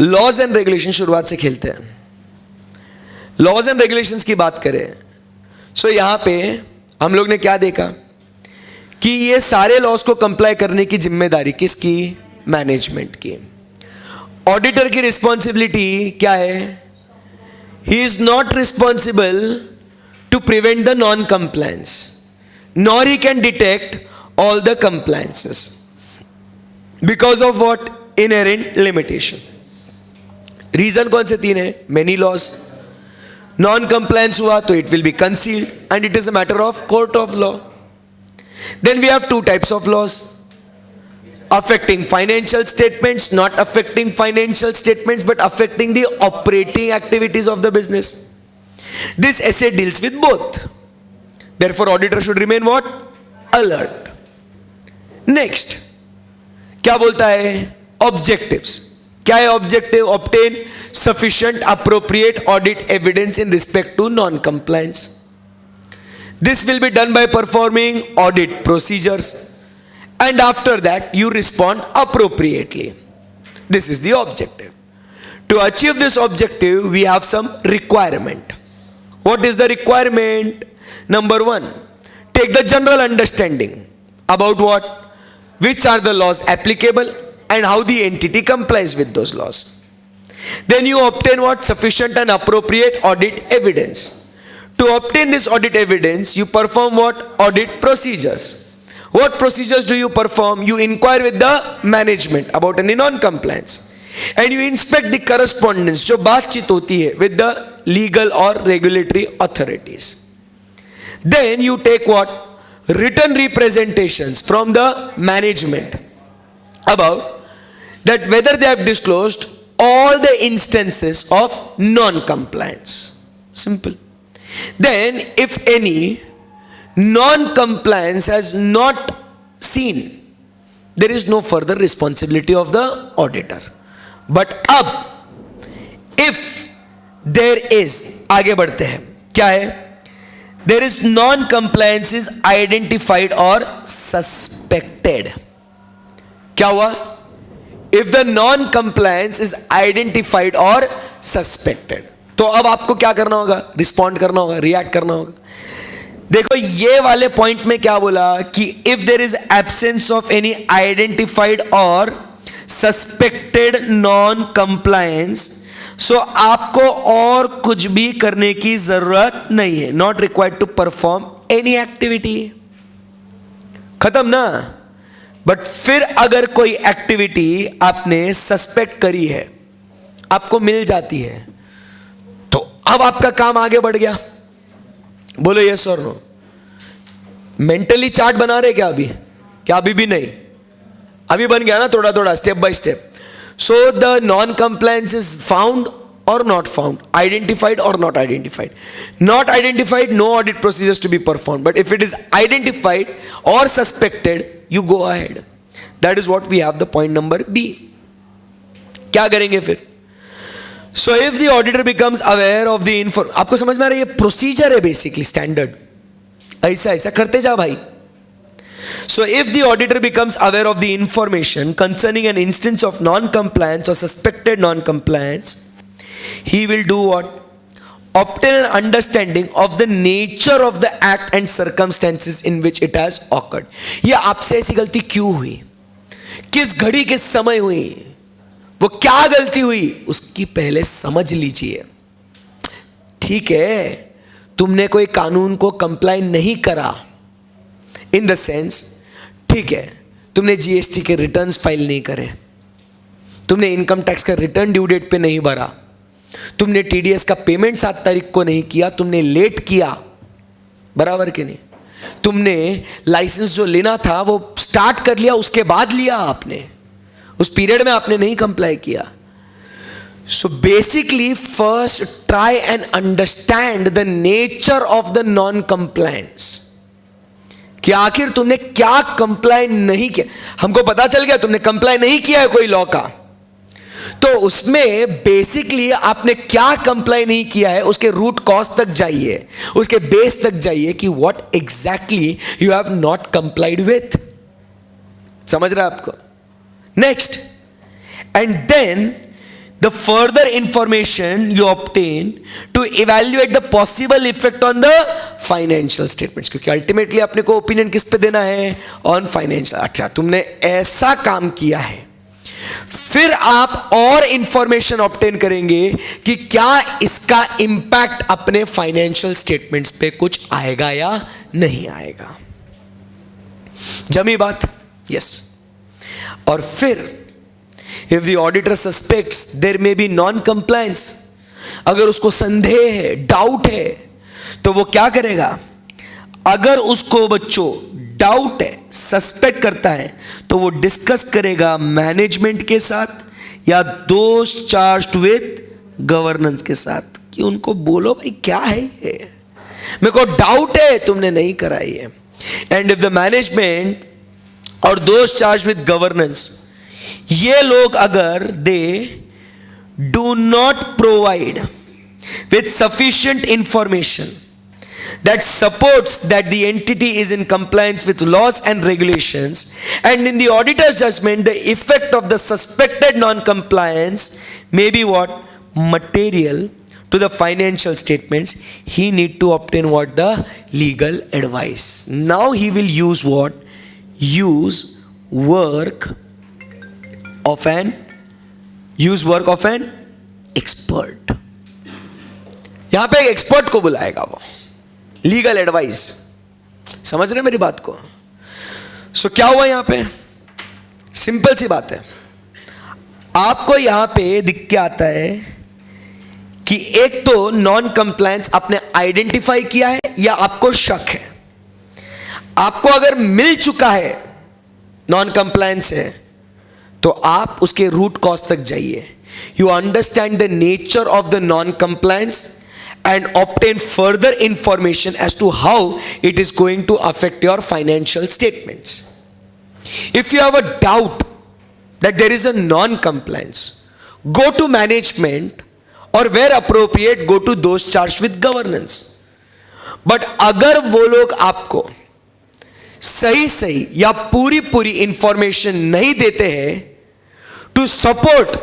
लॉज एंड रेगुलेशन शुरुआत से खेलते हैं। लॉज एंड रेगुलेशंस की बात करें, सो यहां पे हम लोग ने क्या देखा कि ये सारे लॉज को कंप्लाई करने की जिम्मेदारी किसकी? मैनेजमेंट की। ऑडिटर की रिस्पॉन्सिबिलिटी क्या है? He is not responsible to prevent the non compliance, nor he can detect all the compliances because of what? Inherent limitation. Reason कौन से तीन है? Many laws. Non compliance हुआ तो it will be concealed and it is a matter of court of law. Then we have two types of laws: affecting financial statements, not affecting financial statements but affecting the operating activities of the business. This essay deals with both. Therefore, auditor should remain what? Alert. Next, क्या बोलता है? Objectives. क्या है objective? Obtain sufficient appropriate audit evidence in respect to non-compliance. This will be done by performing audit procedures, and after that you respond appropriately. This is the objective. To achieve this objective, we have some requirement. What is the requirement? Number one, take the general understanding about what? Which are the laws applicable and how the entity complies with those laws. Then you obtain what? Sufficient and appropriate audit evidence. To obtain this audit evidence, you perform what? Audit procedures. What procedures do you perform? You inquire with the management about any non-compliance. And you inspect the correspondence, जो बातचीत होती है with the legal or regulatory authorities. Then you take what? Written representations from the management about that whether they have disclosed all the instances of non-compliance. Simple. Then if any non-compliance has not seen, there is no further responsibility of the auditor. But अब if there is, आगे बढ़ते हैं, क्या है? There is non-compliance is identified or suspected. क्या हुआ? If the non-compliance is identified or suspected, तो अब आपको क्या करना होगा? रिस्पॉन्ड करना होगा, रिएक्ट करना होगा। देखो ये वाले पॉइंट में क्या बोला कि if there is absence of any identified or suspected non-compliance, सो आपको और कुछ भी करने की जरूरत नहीं है। Not required to perform any activity. खत्म ना? बट फिर अगर कोई एक्टिविटी आपने सस्पेक्ट करी है, आपको मिल जाती है, तो अब आपका काम आगे बढ़ गया। बोलो यस और नो? मेंटली चार्ट बना रहे क्या अभी? क्या अभी भी नहीं? अभी बन गया ना, थोड़ा थोड़ा, step by step. So the non-compliance is found or not found, identified or not identified. Not identified, no audit procedures to be performed. But if it is identified or suspected, you go ahead. That is what we have the point number B. क्या करेंगे फिर? So if the auditor becomes aware of the आपको समझ में आ रहा है? ये प्रोसीजर है बेसिकली, स्टैंडर्ड। ऐसा ऐसा करते जा भाई। So if the auditor becomes aware of the information concerning an instance of non-compliance or suspected non-compliance, he will do what? Obtain an understanding of the nature of the act and circumstances in which it has occurred. ये आपसे ऐसी गलती क्यों हुई, किस घड़ी किस समय हुई, वो क्या गलती हुई, उसकी पहले समझ लीजिए. ठीक है, तुमने कोई कानून को कंप्लाई नहीं करा, इन द सेंस, ठीक है, तुमने जीएसटी के रिटर्न्स फाइल नहीं करे, तुमने इनकम टैक्स का रिटर्न ड्यू डेट पे नहीं भरा, तुमने टीडीएस का पेमेंट 7 तारीख को नहीं किया, तुमने लेट किया, बराबर के नहीं, तुमने लाइसेंस जो लेना था वो स्टार्ट कर लिया, उसके बाद लिया आपने, उस पीरियड में आपने नहीं कंप्लाई किया. So basically first try and understand the nature of the non-compliance, कि आखिर तुमने क्या कंप्लाई नहीं किया. हमको पता चल गया तुमने कंप्लाई नहीं किया है कोई लॉ का, तो उसमें बेसिकली आपने क्या कंप्लाई नहीं किया है उसके रूट कॉज तक जाइए, उसके बेस तक जाइए कि what exactly you have not complied with. समझ रहे आपको? Next, and then the further information you obtain to evaluate the possible effect on the financial statements, क्योंकि ultimately अपने को opinion किस पे देना है? on financial. अच्छा, तुमने ऐसा काम किया है, फिर आप और इंफॉर्मेशन ऑब्टेन करेंगे कि क्या इसका इंपैक्ट अपने फाइनेंशियल स्टेटमेंट्स पे कुछ आएगा या नहीं आएगा. जमी बात? यस. और फिर if the auditor suspects there may be non-compliance, अगर उसको संदेह है, डाउट है, तो वो क्या करेगा? अगर उसको बच्चों डाउट है, सस्पेक्ट करता है, तो वो डिस्कस करेगा मैनेजमेंट के साथ या दोष चार्ज्ड विथ गवर्नेंस के साथ, कि उनको बोलो भाई क्या है ये, मेरे को डाउट है तुमने नहीं कराई है. एंड इफ द मैनेजमेंट और दोष चार्ज विथ गवर्नेंस, ये लोग अगर they do not provide with sufficient information that supports that the entity is in compliance with laws and regulations, and in the auditor's judgment the effect of the suspected non-compliance may be what? Material to the financial statements, he need to obtain what? The legal advice. Now he will use what? Use work of an expert. यहां पे एक एक्सपर्ट को बुलाएगा वो, लीगल एडवाइस. समझ रहे मेरी बात को? सो क्या हुआ यहां पे? सिंपल सी बात है, आपको यहां पे दिख के आता है कि एक तो नॉन कंप्लायंस आपने आइडेंटिफाई किया है या आपको शक है. आपको अगर मिल चुका है नॉन कंप्लायंस है, तो आप उसके रूट कॉज तक जाइए. You understand the nature of the non compliance and obtain further information as to how it is going to affect your financial statements. If you have a doubt that there is a non-compliance, go to management or where appropriate go to those charged with governance. But अगर वो लोग आपको सही या पूरी इंफॉर्मेशन नहीं देते हैं to support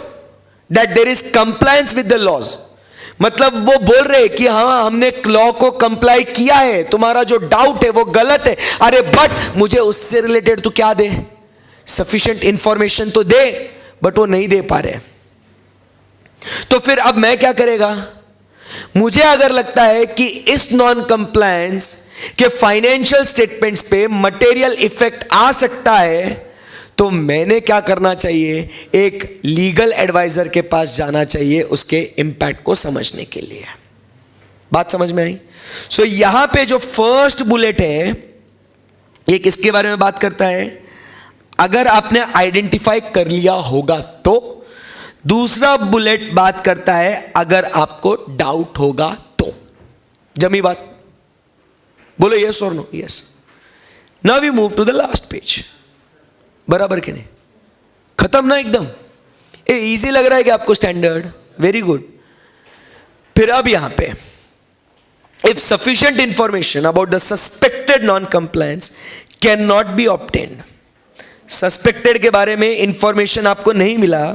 that there is compliance with the laws, मतलब वो बोल रहे कि हाँ हमने लॉ को कंप्लाई किया है, तुम्हारा जो डाउट है वो गलत है, अरे बट मुझे उससे रिलेटेड तो क्या दे, सफिशिएंट इंफॉर्मेशन तो दे, बट वो नहीं दे पा रहे. तो फिर अब मैं क्या करेगा? मुझे अगर लगता है कि इस नॉन कंप्लायंस के फाइनेंशियल स्टेटमेंट्स पे मटेरियल इफेक्ट आ सकता है, तो मैंने क्या करना चाहिए? एक लीगल एडवाइजर के पास जाना चाहिए उसके इंपैक्ट को समझने के लिए. बात समझ में आई? सो यहां पे जो फर्स्ट बुलेट है ये किसके बारे में बात करता है? अगर आपने आइडेंटिफाई कर लिया होगा तो. दूसरा बुलेट बात करता है अगर आपको डाउट होगा तो. जमी बात? बोलो यस और no? Yes. Now we move to the last page. बराबर के नहीं? खत्म ना एकदम? इजी लग रहा है कि आपको स्टैंडर्ड? Very good. फिर अब यहां पे if sufficient information about the suspected non compliance can not be obtained, suspected के बारे में इंफॉर्मेशन आपको नहीं मिला,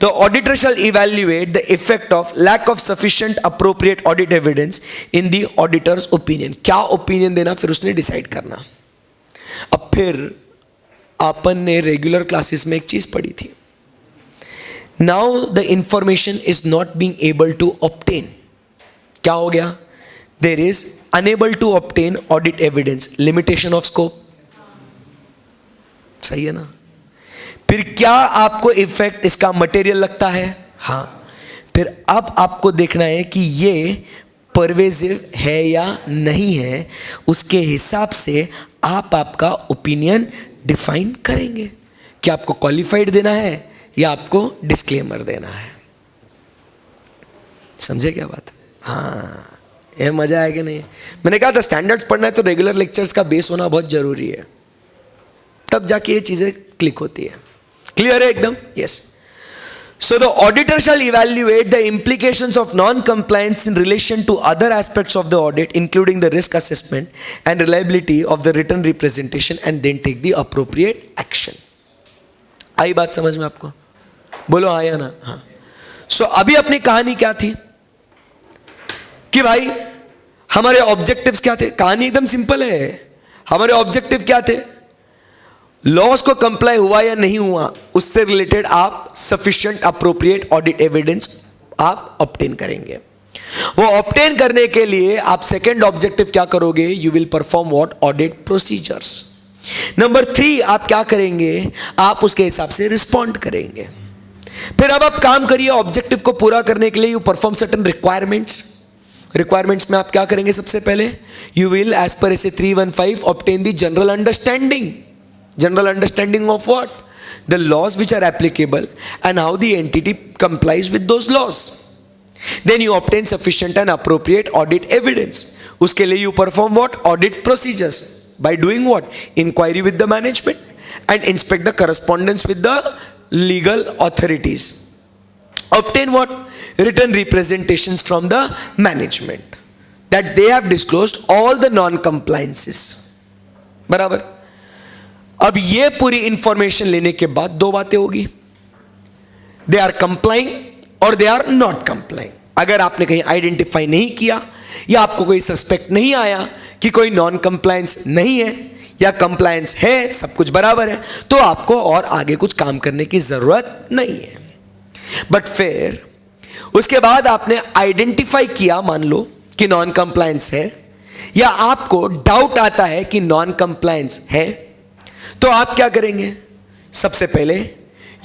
तो auditor shall evaluate the effect of lack of sufficient appropriate audit evidence in the auditor's opinion. क्या ओपिनियन देना फिर उसने डिसाइड करना। अब फिर अपन ने रेगुलर क्लासेस में एक चीज पढ़ी थी, now the information is not being able to obtain. क्या हो गया? There is unable to obtain audit evidence, limitation of scope. सही है ना? फिर क्या आपको इफेक्ट इसका मटेरियल लगता है? हाँ। फिर अब आपको देखना है कि ये परवेजिव है या नहीं है, उसके हिसाब से आप आपका ओपिनियन डिफाइन करेंगे कि आपको क्वालिफाइड देना है या आपको डिस्क्लेमर देना है। समझे क्या बात? हाँ, ये मजा आया कि नहीं? मैंने कहा था स्टैंडर्ड्स पढ़ना है तो रेगुलर लेक्चर्स का बेस होना बहुत जरूरी है, तब जाके ये चीजें क्लिक होती है। क्लियर है एकदम? Yes. So the auditor shall evaluate the implications of non-compliance in relation to other aspects of the audit, including the risk assessment and reliability of the written representation, and then take the appropriate action. आई बात समझ में आपको? बोलो हाँ या ना? हाँ। सो अभी अपनी कहानी क्या थी कि भाई हमारे ऑब्जेक्टिव्स क्या थे? कहानी एकदम सिंपल है। हमारे ऑब्जेक्टिव क्या थे? लॉस को कंप्लाई हुआ या नहीं हुआ, उससे रिलेटेड आप सफिशिएंट अप्रोप्रिएट ऑडिट एविडेंस आप ऑब्टेन करेंगे। वो ऑब्टेन करने के लिए आप सेकंड ऑब्जेक्टिव क्या करोगे? You will perform what? Audit procedures. Number 3 आप क्या करेंगे? आप उसके हिसाब से रिस्पॉन्ड करेंगे। फिर अब आप काम करिए ऑब्जेक्टिव को पूरा करने के लिए, you perform certain requirements. Requirements में आप क्या करेंगे? सबसे पहले यू विल एज पर ऐसे 315 obtain the general understanding. General understanding of what? The laws which are applicable and how the entity complies with those laws. Then you obtain sufficient and appropriate audit evidence. उसके लिए you perform what? Audit procedures. By doing what? Inquiry with the management and inspect the correspondence with the legal authorities. Obtain what? Written representations from the management that they have disclosed all the non-compliances. बराबर? अब ये पूरी इंफॉर्मेशन लेने के बाद दो बातें होगी, दे आर कंप्लाइंग और दे आर नॉट कंप्लाइंग। अगर आपने कहीं आइडेंटिफाई नहीं किया या आपको कोई सस्पेक्ट नहीं आया कि कोई नॉन कंप्लायंस नहीं है या कंप्लायंस है, सब कुछ बराबर है, तो आपको और आगे कुछ काम करने की जरूरत नहीं है। बट फिर उसके बाद आपने आइडेंटिफाई किया, मान लो कि नॉन कंप्लायंस है, या आपको डाउट आता है कि नॉन कंप्लायंस है, तो आप क्या करेंगे? सबसे पहले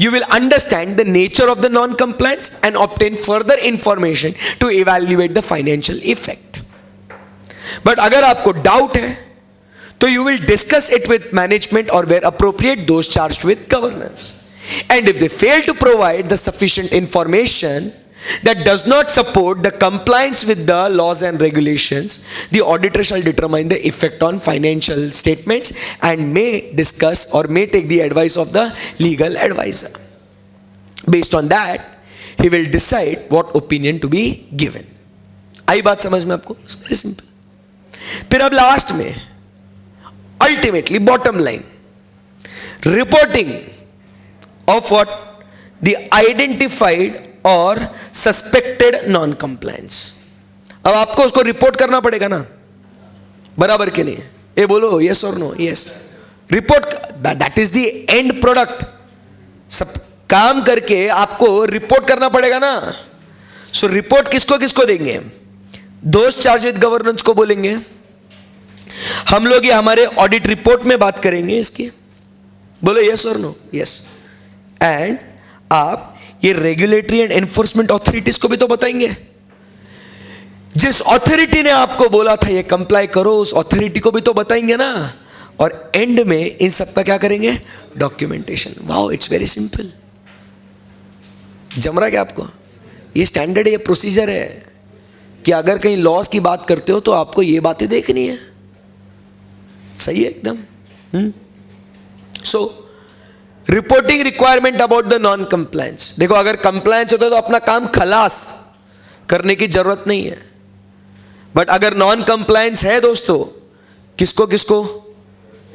you will understand the nature of the non compliance and obtain further information to evaluate the financial effect. But अगर आपको डाउट है तो you will discuss it with management और where appropriate those charged with governance, and if they fail to provide the sufficient information that does not support the compliance with the laws and regulations, the auditor shall determine the effect on financial statements and may discuss or may take the advice of the legal advisor. Based on that, he will decide what opinion to be given. आई बात समझ में आपको? It's very simple. फिर अब लास्ट में ultimately bottom line, reporting of what? The identified और सस्पेक्टेड नॉन कंप्लायंस। अब आपको उसको रिपोर्ट करना पड़ेगा ना, बराबर के नहीं? ये बोलो यस और no? Yes. Report, that is the end product. सब काम करके आपको रिपोर्ट करना पड़ेगा ना। सो रिपोर्ट किसको किसको देंगे? दोस्त चार्ज विद गवर्नेंस को बोलेंगे। हम लोग ये हमारे ऑडिट रिपोर्ट में बात करेंगे इसकी। बोलो यस और नो? यस। एंड आप ये रेगुलेटरी एंड एनफोर्समेंट अथॉरिटीज को भी तो बताएंगे। जिस अथॉरिटी ने आपको बोला था ये कंप्लाई करो, उस अथॉरिटी को भी तो बताएंगे ना। और एंड में इन सब का क्या करेंगे? Documentation. Wow, it's very simple. जम रहा क्या आपको? ये स्टैंडर्ड है, ये प्रोसीजर है कि अगर कहीं लॉस की बात करते हो तो आपको ये बातें देखनी है। सही है एकदम। So reporting requirement about the non compliance. देखो, अगर कंप्लायंस होता है तो अपना काम खलास करने की जरूरत नहीं है। बट अगर नॉन कंप्लायंस है दोस्तों, किसको किसको?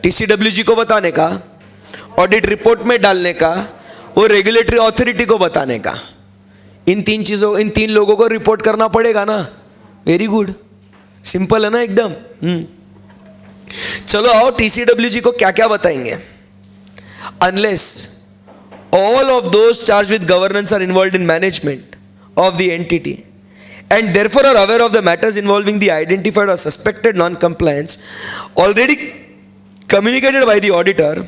TCWG को बताने का, ऑडिट रिपोर्ट में डालने का, और रेगुलेटरी अथॉरिटी को बताने का। इन तीन लोगों को रिपोर्ट करना पड़ेगा ना। वेरी गुड, सिंपल है ना एकदम। चलो आओ, TCWG को क्या क्या बताएंगे। Unless all of those charged with governance are involved in management of the entity and therefore are aware of the matters involving the identified or suspected non-compliance already communicated by the auditor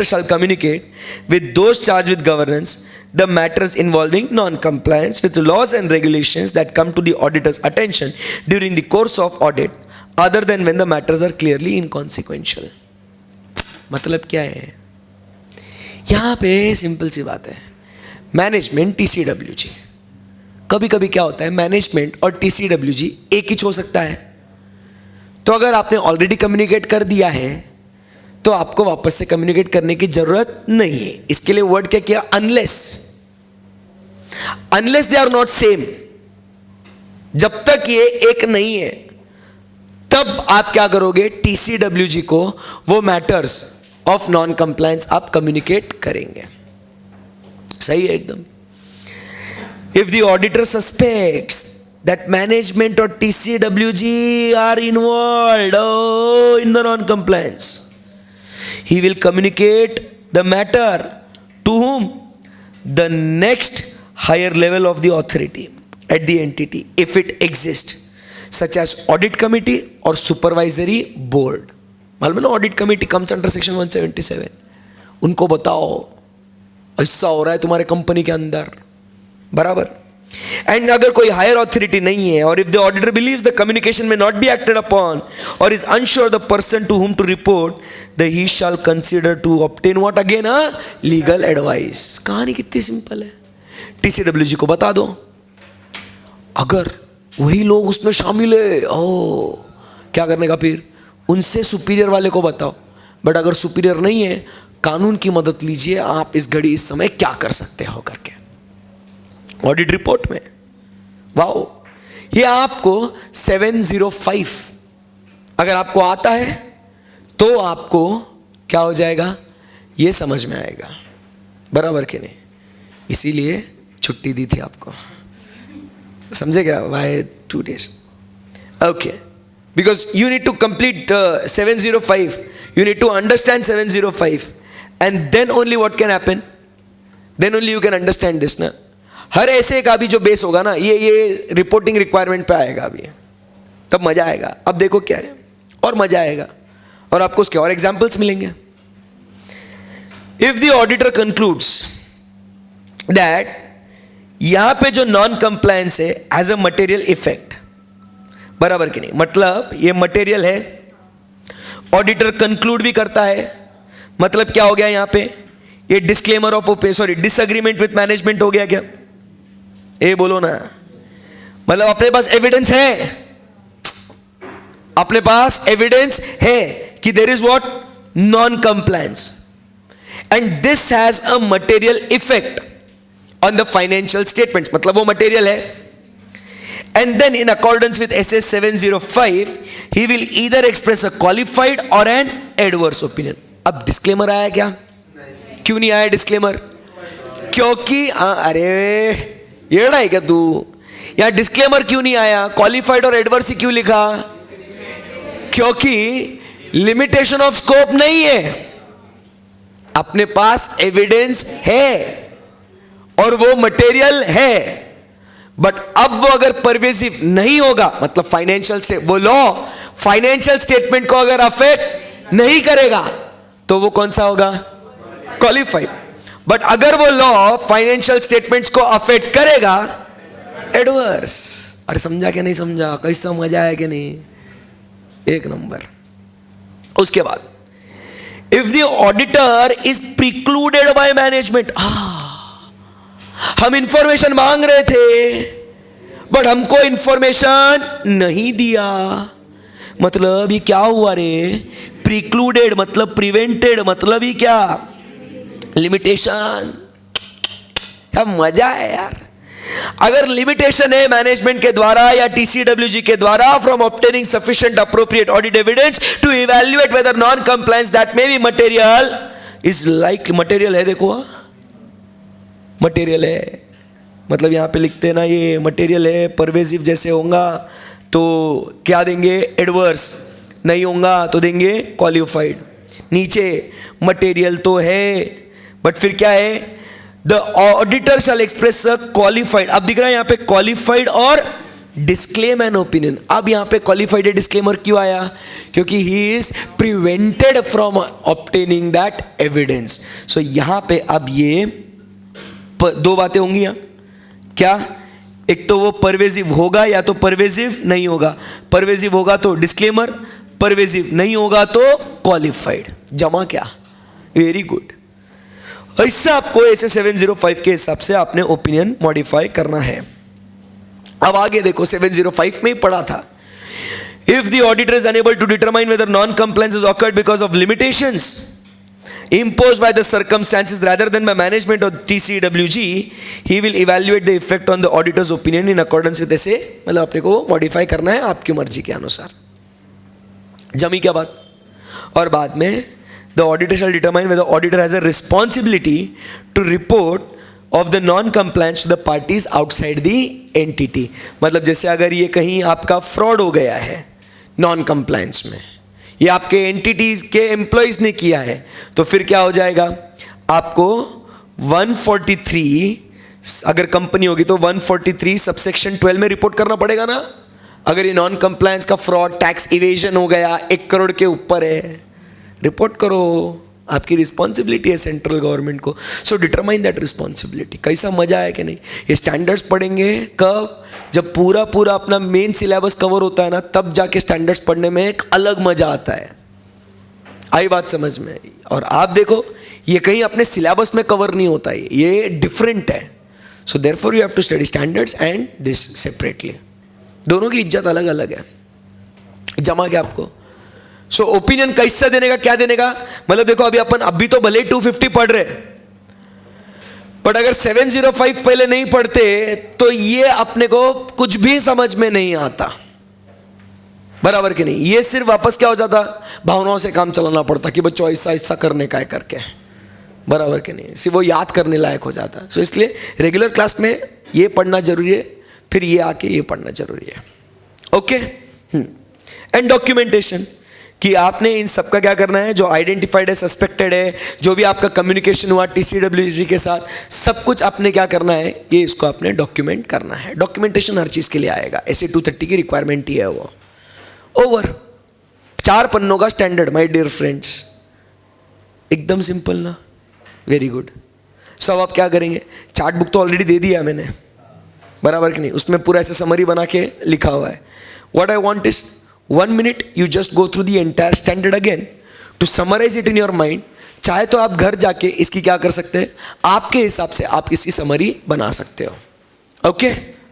shall communicate with those charged with governance the matters involving non-compliance with laws and regulations that come to the auditor's attention during the course of audit other than when the matters are clearly inconsequential। मतलब क्या है यहाँ पे? सिंपल सी बात है, मैनेजमेंट TCWG। कभी कभी क्या होता है, मैनेजमेंट और TCWG एक ही हो सकता है। तो अगर आपने ऑलरेडी कम्युनिकेट कर दिया है तो आपको वापस से कम्युनिकेट करने की जरूरत नहीं है। इसके लिए वर्ड क्या किया? Unless they are not same. जब तक ये एक नहीं है तब आप क्या करोगे? TCWG को वो मैटर्स ऑफ नॉन कंप्लायंस आप कम्युनिकेट करेंगे। सही है एकदम। If the auditor suspects that management और TCWG are involved in the non compliance, he will communicate the matter to whom? The next higher level of the authority at the entity, if it exists, such as audit committee or supervisory board। मालूम है ना, audit committee comes under section 177। उनको बताओ ऐसा हो रहा है तुम्हारे कंपनी के अंदर, बराबर। एंड अगर कोई हायर अथॉरिटी नहीं है, और if the auditor believes the communication may not be acted upon और is unsure the person to whom to report, the he shall consider to obtain what? Again legal advice. कहानी कितनी सिंपल है। TCWG को बता दो, अगर वही लोग उसमें शामिल है, क्या करने का? फिर उनसे सुपीरियर वाले को बताओ। बट अगर सुपीरियर नहीं है, कानून की मदद लीजिए, आप इस घड़ी इस समय क्या कर सकते हो करके ऑडिट रिपोर्ट में। वाओ, ये आपको 705 अगर आपको आता है तो आपको क्या हो जाएगा, ये समझ में आएगा, बराबर कि नहीं? इसीलिए छुट्टी दी थी आपको, समझे क्या? Why 2 days? Okay, because you need to complete 705, you need to understand 705, and then only what can happen, then only you can understand this ना। हर ऐसे का भी जो बेस होगा ना, ये रिपोर्टिंग रिक्वायरमेंट पे आएगा अभी, तब मजा आएगा। अब देखो क्या है, और मजा आएगा, और आपको उसके और एग्जाम्पल्स मिलेंगे। If the auditor concludes that यहां पे जो नॉन कंप्लायंस है एज अ मटेरियल इफेक्ट, बराबर कि नहीं? मतलब ये मटेरियल है, ऑडिटर कंक्लूड भी करता है। मतलब क्या हो गया यहाँ पे? ये disclaimer of disagreement with management हो गया क्या? ये बोलो ना। मतलब अपने पास एविडेंस है, अपने पास एविडेंस है कि there is what? Non compliance, and this has a material effect on the financial statements. मतलब वो मटेरियल है, and then in accordance with SS 705 he will either express a qualified or an adverse opinion। अब डिस्क्लेमर आया क्या? क्यों नहीं आया डिस्क्लेमर? क्योंकि अरे ये है क्या तू? यहां डिस्क्लेमर क्यों नहीं आया? क्वालिफाइड और एडवर्स ही क्यों लिखा? क्योंकि लिमिटेशन ऑफ स्कोप नहीं है, अपने पास एविडेंस है और वो मटेरियल है। बट अब वो अगर परवेसिव नहीं होगा, मतलब फाइनेंशियल से वो लॉ फाइनेंशियल स्टेटमेंट को अगर अफेक्ट नहीं करेगा तो वो कौन सा होगा? क्वालिफाइड। बट अगर वो लॉ फाइनेंशियल स्टेटमेंट्स को अफेक्ट करेगा, एडवर्स। अरे समझा क्या नहीं समझा? कैसा मजा आया कि नहीं? एक नंबर। उसके बाद if the auditor is precluded by management, हम इंफॉर्मेशन मांग रहे थे बट हमको इंफॉर्मेशन नहीं दिया। मतलब ये क्या हुआ रे? प्रिक्लूडेड मतलब प्रिवेंटेड, मतलब ही क्या? लिमिटेशन। क्या मजा है यार। अगर लिमिटेशन है मैनेजमेंट के द्वारा या TCWG के द्वारा from obtaining sufficient appropriate audit evidence to evaluate whether non compliance that may be material is like, material है, देखो मटेरियल है, मतलब यहां पे लिखते हैं ना, ये मटेरियल है, परवेजिव जैसे होगा तो क्या देंगे, एडवर्स, नहीं होगा तो देंगे क्वालिफाइड। नीचे मटेरियल तो है बट फिर क्या है, the auditor shall express a qualified, अब दिख रहा है यहां पे क्वालिफाइड और डिस्क्लेम एन ओपिनियन। अब यहां पे क्वालिफाइड डिस्क्लेमर क्यों आया, क्योंकि he is prevented from obtaining that evidence. So यहां पे अब ये दो बातें होंगी यहां, क्या, एक तो वो परवेजिव होगा या तो परवेजिव नहीं होगा, परवेजिव होगा तो डिस्क्लेमर, परवेजिव नहीं होगा तो क्वालिफाइड। जमा क्या, वेरी गुड। इससे आपको ऐसे 705 के हिसाब से आपने ओपिनियन मॉडिफाई करना है। अब आगे देखो 705 में ही पढ़ा था, if the auditor is unable to determine whether non compliance is occurred because of limitations imposed by the circumstances rather than by management or TCWG, he will evaluate the effect on the auditor's opinion in accordance with ऐसे, मतलब अपने को मॉडिफाई करना है आपकी मर्जी के अनुसार। जमी क्या बात। और बाद में the auditor shall determine whether auditor has a responsibility to report of the non-compliance to the parties outside the entity, मतलब जैसे अगर ये कहीं आपका फ्रॉड हो गया है नॉन कंप्लायंस में, ये आपके एंटिटीज के एम्प्लॉयज ने किया है, तो फिर क्या हो जाएगा, आपको 143, अगर कंपनी होगी तो 143 सबसेक्शन 12 में रिपोर्ट करना पड़ेगा ना। अगर ये नॉन कंप्लायंस का फ्रॉड, टैक्स इवेजन हो गया, 1 करोड़ के ऊपर है, रिपोर्ट करो, आपकी रिस्पॉन्सिबिलिटी है सेंट्रल गवर्नमेंट को। सो डिटरमाइन दैट रिस्पॉन्सिबिलिटी। कैसा मजा है कि नहीं, ये स्टैंडर्ड्स पढ़ेंगे कब, जब पूरा पूरा अपना मेन सिलेबस कवर होता है ना, तब जाके स्टैंडर्ड्स पढ़ने में एक अलग मजा आता है। आई बात समझ में। और आप देखो ये कहीं अपने सिलेबस में कवर नहीं होता है, ये डिफरेंट है। So therefore you have to study standards and this separately, दोनों की इज्जत अलग अलग है। जमा क्या आपको। सो ओपिनियन कैसा देने का, क्या देने का, मतलब देखो अभी तो भले 250 पढ़ रहे, बट अगर 705 पहले नहीं पढ़ते तो ये अपने को कुछ भी समझ में नहीं आता, बराबर कि नहीं। ये सिर्फ वापस क्या हो जाता, भावनाओं से काम चलाना पड़ता कि बच्चों ऐसा ऐसा करने का है करके, बराबर कि नहीं, सिर्फ वो याद करने लायक हो जाता। सो इसलिए रेगुलर क्लास में ये पढ़ना जरूरी है, फिर ये आके ये पढ़ना जरूरी है। ओके। एंड डॉक्यूमेंटेशन, कि आपने इन सब का क्या करना है, जो आइडेंटिफाइड है, सस्पेक्टेड है, जो भी आपका कम्युनिकेशन हुआ TCWG के साथ, सब कुछ आपने क्या करना है, ये इसको आपने डॉक्यूमेंट करना है। डॉक्यूमेंटेशन हर चीज़ के लिए आएगा, ऐसे 230 की रिक्वायरमेंट ही है वो। ओवर 4 पन्नों का स्टैंडर्ड माय डियर फ्रेंड्स, एकदम सिंपल ना, वेरी गुड। सो अब आप क्या करेंगे, चार्ट बुक तो ऑलरेडी दे दिया मैंने, बराबर कि नहीं, उसमें पूरा ऐसे समरी बना के लिखा हुआ है। What I want is 1 minute you just go through the entire standard again to summarize it in your mind। चाहे तो आप घर जाके इसकी क्या कर सकते हैं, आपके हिसाब से आप इसकी समरी बना सकते हो। Okay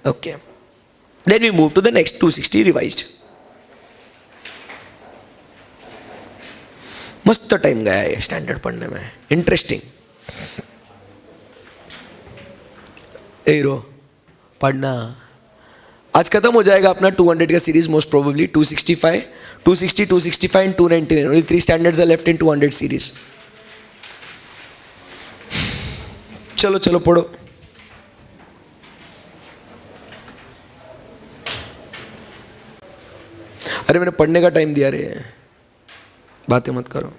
okay, then we move to the next 260 revised. मस्त टाइम गया है स्टैंडर्ड पढ़ने में, इंटरेस्टिंग। एरो पढ़ना आज खत्म हो जाएगा अपना 200 का series, most probably 265, 260, 265 and 299, only 3 standards are left in 200 series. चलो चलो पढ़ो। अरे मैंने पढ़ने का टाइम दिया रे, बातें मत करो।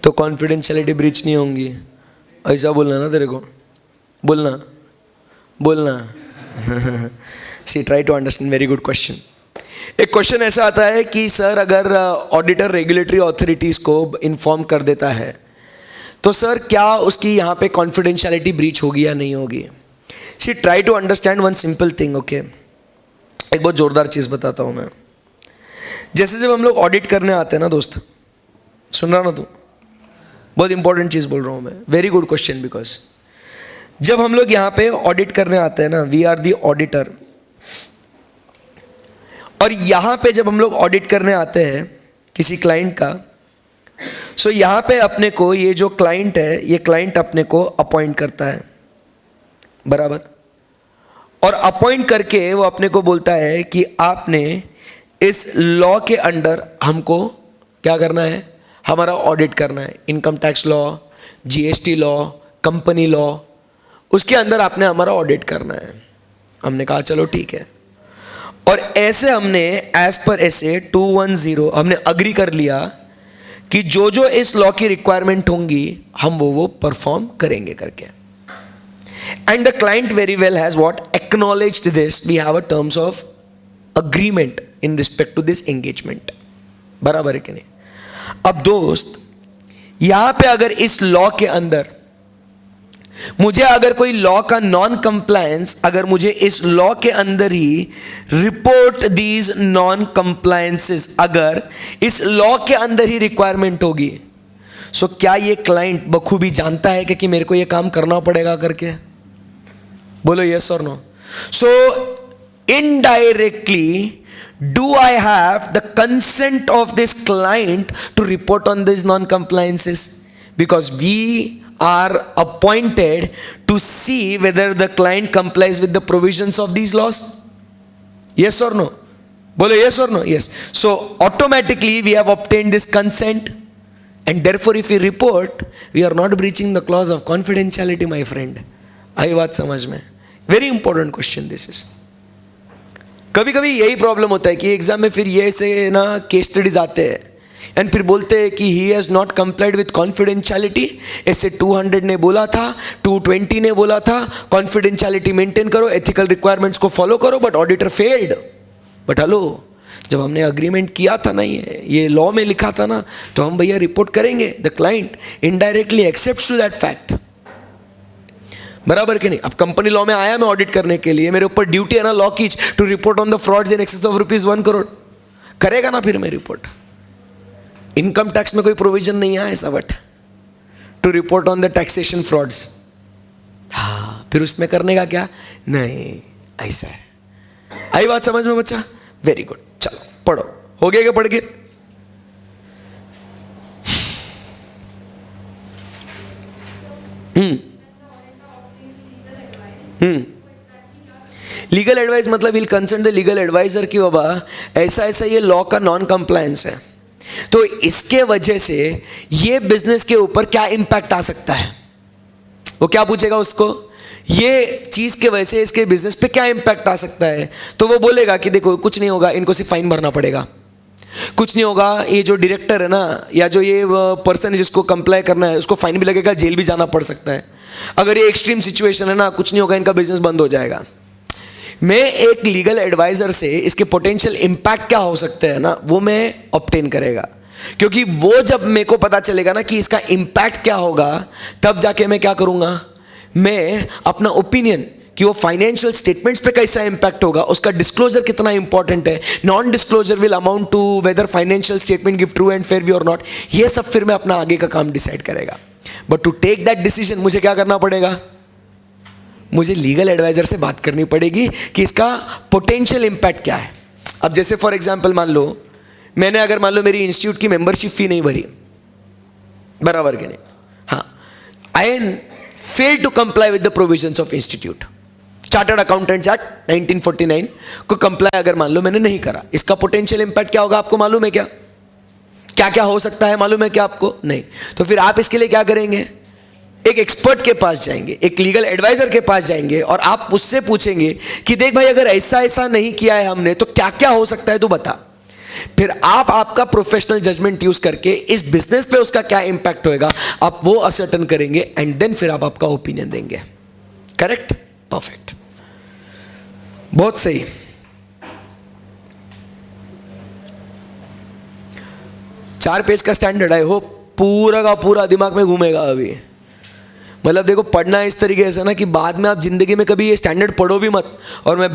तो कॉन्फिडेंशियलिटी ब्रीच नहीं होंगी, ऐसा बोलना ना तेरे को, बोलना बोलना। See try to understand, very good question. एक क्वेश्चन ऐसा आता है कि सर अगर ऑडिटर रेगुलेटरी अथॉरिटीज़ को इन्फॉर्म कर देता है तो सर क्या उसकी यहाँ पे कॉन्फिडेंशियलिटी ब्रीच होगी या नहीं होगी? See try to understand one simple thing, okay? एक बहुत जोरदार चीज़ बताता हूँ मैं। जैसे जब हम लोग ऑडिट करने आते हैं ना दोस्त, सुन रहा ना तू? बहुत इंपॉर्टेंट चीज़ बोल रहा हूँ मैं, वेरी गुड क्वेश्चन। बिकॉज जब हम लोग यहाँ पे ऑडिट करने आते हैं ना, वी आर दी ऑडिटर, और यहाँ पे जब हम लोग ऑडिट करने आते हैं किसी क्लाइंट का, सो यहाँ पे अपने को ये जो क्लाइंट है, ये क्लाइंट अपने को अपॉइंट करता है, बराबर? और अपॉइंट करके वो अपने को बोलता है कि आपने इस लॉ के अंडर हमको क्या करना है, हमारा ऑडिट करना है। Income tax law, GST law, company law, उसके अंदर आपने हमारा ऑडिट करना है। हमने कहा चलो ठीक है, और ऐसे हमने एज पर ऐसे 210 हमने अग्री कर लिया कि जो जो इस लॉ की रिक्वायरमेंट होंगी हम वो परफॉर्म करेंगे करके। And the client very well has what acknowledged this, we have a terms of agreement in respect to this engagement, बराबर है कि नहीं? अब दोस्त यहां पे अगर इस लॉ के अंदर मुझे अगर कोई लॉ का नॉन कंप्लायंस, अगर मुझे इस लॉ के अंदर ही रिपोर्ट दीज नॉन कंप्लायंसेस, अगर इस लॉ के अंदर ही रिक्वायरमेंट होगी, सो क्या ये क्लाइंट बखूबी जानता है कि मेरे को ये काम करना पड़ेगा करके? बोलो यस और no? So indirectly do I have the consent of this client to report on these non-compliances? Because we are appointed to see whether the client complies with the provisions of these laws. Yes or no? Bolo yes or no? Yes. So automatically we have obtained this consent, and therefore if we report, we are not breaching the clause of confidentiality, my friend. आई बात समझ में? Very important question this is. कभी कभी यही प्रॉब्लम होता है कि एग्जाम में फिर ये से ना केस स्टडीज आते हैं एंड फिर बोलते हैं कि he has not complied with confidentiality. ऐसे 200 ने बोला था, 220 ने बोला था, कॉन्फिडेंशियलिटी मेंटेन करो, एथिकल रिक्वायरमेंट्स को फॉलो करो, but auditor failed. But hello, जब हमने अग्रीमेंट किया था ना, ये लॉ में लिखा था ना, तो हम भैया रिपोर्ट करेंगे। The client indirectly accepts to that fact, बराबर कि नहीं? अब कंपनी लॉ में आया मैं ऑडिट करने के लिए, मेरे ऊपर ड्यूटी है ना लॉ की to report on the frauds in excess of ₹1 crore, करेगा ना फिर मैं रिपोर्ट? इनकम टैक्स में कोई प्रोविजन नहीं है ऐसा, but to report on the taxation frauds, हाँ, फिर उसमें करने का क्या नहीं, ऐसा है। आई बात समझ में बच्चा? वेरी गुड, चलो पढ़ो। हो गया क्या पढ़ के? लीगल एडवाइस मतलब will consult the legal adviser कि बाबा ऐसा ऐसा ये लॉ का नॉन कंप्लायंस है, तो इसके वजह से ये बिजनेस के ऊपर क्या इंपैक्ट आ सकता है। वो क्या पूछेगा उसको, ये चीज के वजह से इसके बिजनेस पे क्या इंपैक्ट आ सकता है। तो वो बोलेगा कि देखो कुछ नहीं होगा, इनको सिर्फ फाइन भरना पड़ेगा, कुछ नहीं होगा, ये जो डायरेक्टर है ना, या जो ये पर्सन है जिसको कंप्लाई करना है, उसको फाइन भी लगेगा, जेल भी जाना पड़ सकता है। अगर ये एक्सट्रीम सिचुएशन है ना, कुछ नहीं होगा, इनका बिजनेस बंद हो जाएगा। मैं एक लीगल एडवाइजर से इसके पोटेंशियल इंपैक्ट क्या हो सकते हैं ना, वो मैं ऑब्टेन करेगा, क्योंकि वो जब मेरे को पता चलेगा ना कि इसका इंपैक्ट क्या होगा, तब जाके मैं क्या करूंगा, मैं अपना ओपिनियन कि वो फाइनेंशियल स्टेटमेंट्स पे कैसा इंपैक्ट होगा, उसका डिस्क्लोजर कितना इंपॉर्टेंट है, non disclosure will amount to whether financial statement give true and fair view और नॉट, ये सब फिर मैं अपना आगे का काम डिसाइड करेगा। But to take that decision मुझे क्या करना पड़ेगा, मुझे लीगल एडवाइजर से बात करनी पड़ेगी कि इसका पोटेंशियल इंपैक्ट क्या है। अब जैसे फॉर एग्जांपल मान लो मैंने अगर मान लो मेरी इंस्टीट्यूट की मेंबरशिप फी नहीं भरी, बराबर कि नहीं, हाँ, I fail to comply with the provisions of Institute, Chartered Accountants Act 1949 को कंप्लाई अगर मान लो मैंने नहीं करा, इसका पोटेंशियल इंपैक्ट क्या होगा आपको मालूम है क्या? क्या क्या हो सकता है मालूम है क्या आपको? नहीं। तो फिर आप इसके लिए क्या करेंगे, एक एक्सपर्ट के पास जाएंगे, एक लीगल एडवाइजर के पास जाएंगे, और आप उससे पूछेंगे कि देख भाई अगर ऐसा ऐसा नहीं किया है हमने तो क्या क्या हो सकता है तू बता। फिर आप आपका प्रोफेशनल जजमेंट यूज करके इस बिजनेस पे उसका क्या इंपैक्ट होएगा आप वो असर्टन करेंगे, एंड देन फिर आप आपका ओपिनियन देंगे। करेक्ट? परफेक्ट, बहुत सही। चार पेज का स्टैंडर्ड, आई होप पूरा का पूरा दिमाग में घूमेगा अभी। मतलब देखो, पढ़ना इस तरीके से ना कि बाद में आप जिंदगी में कभी ये स्टैंडर्ड पढ़ो भी मत। और मैं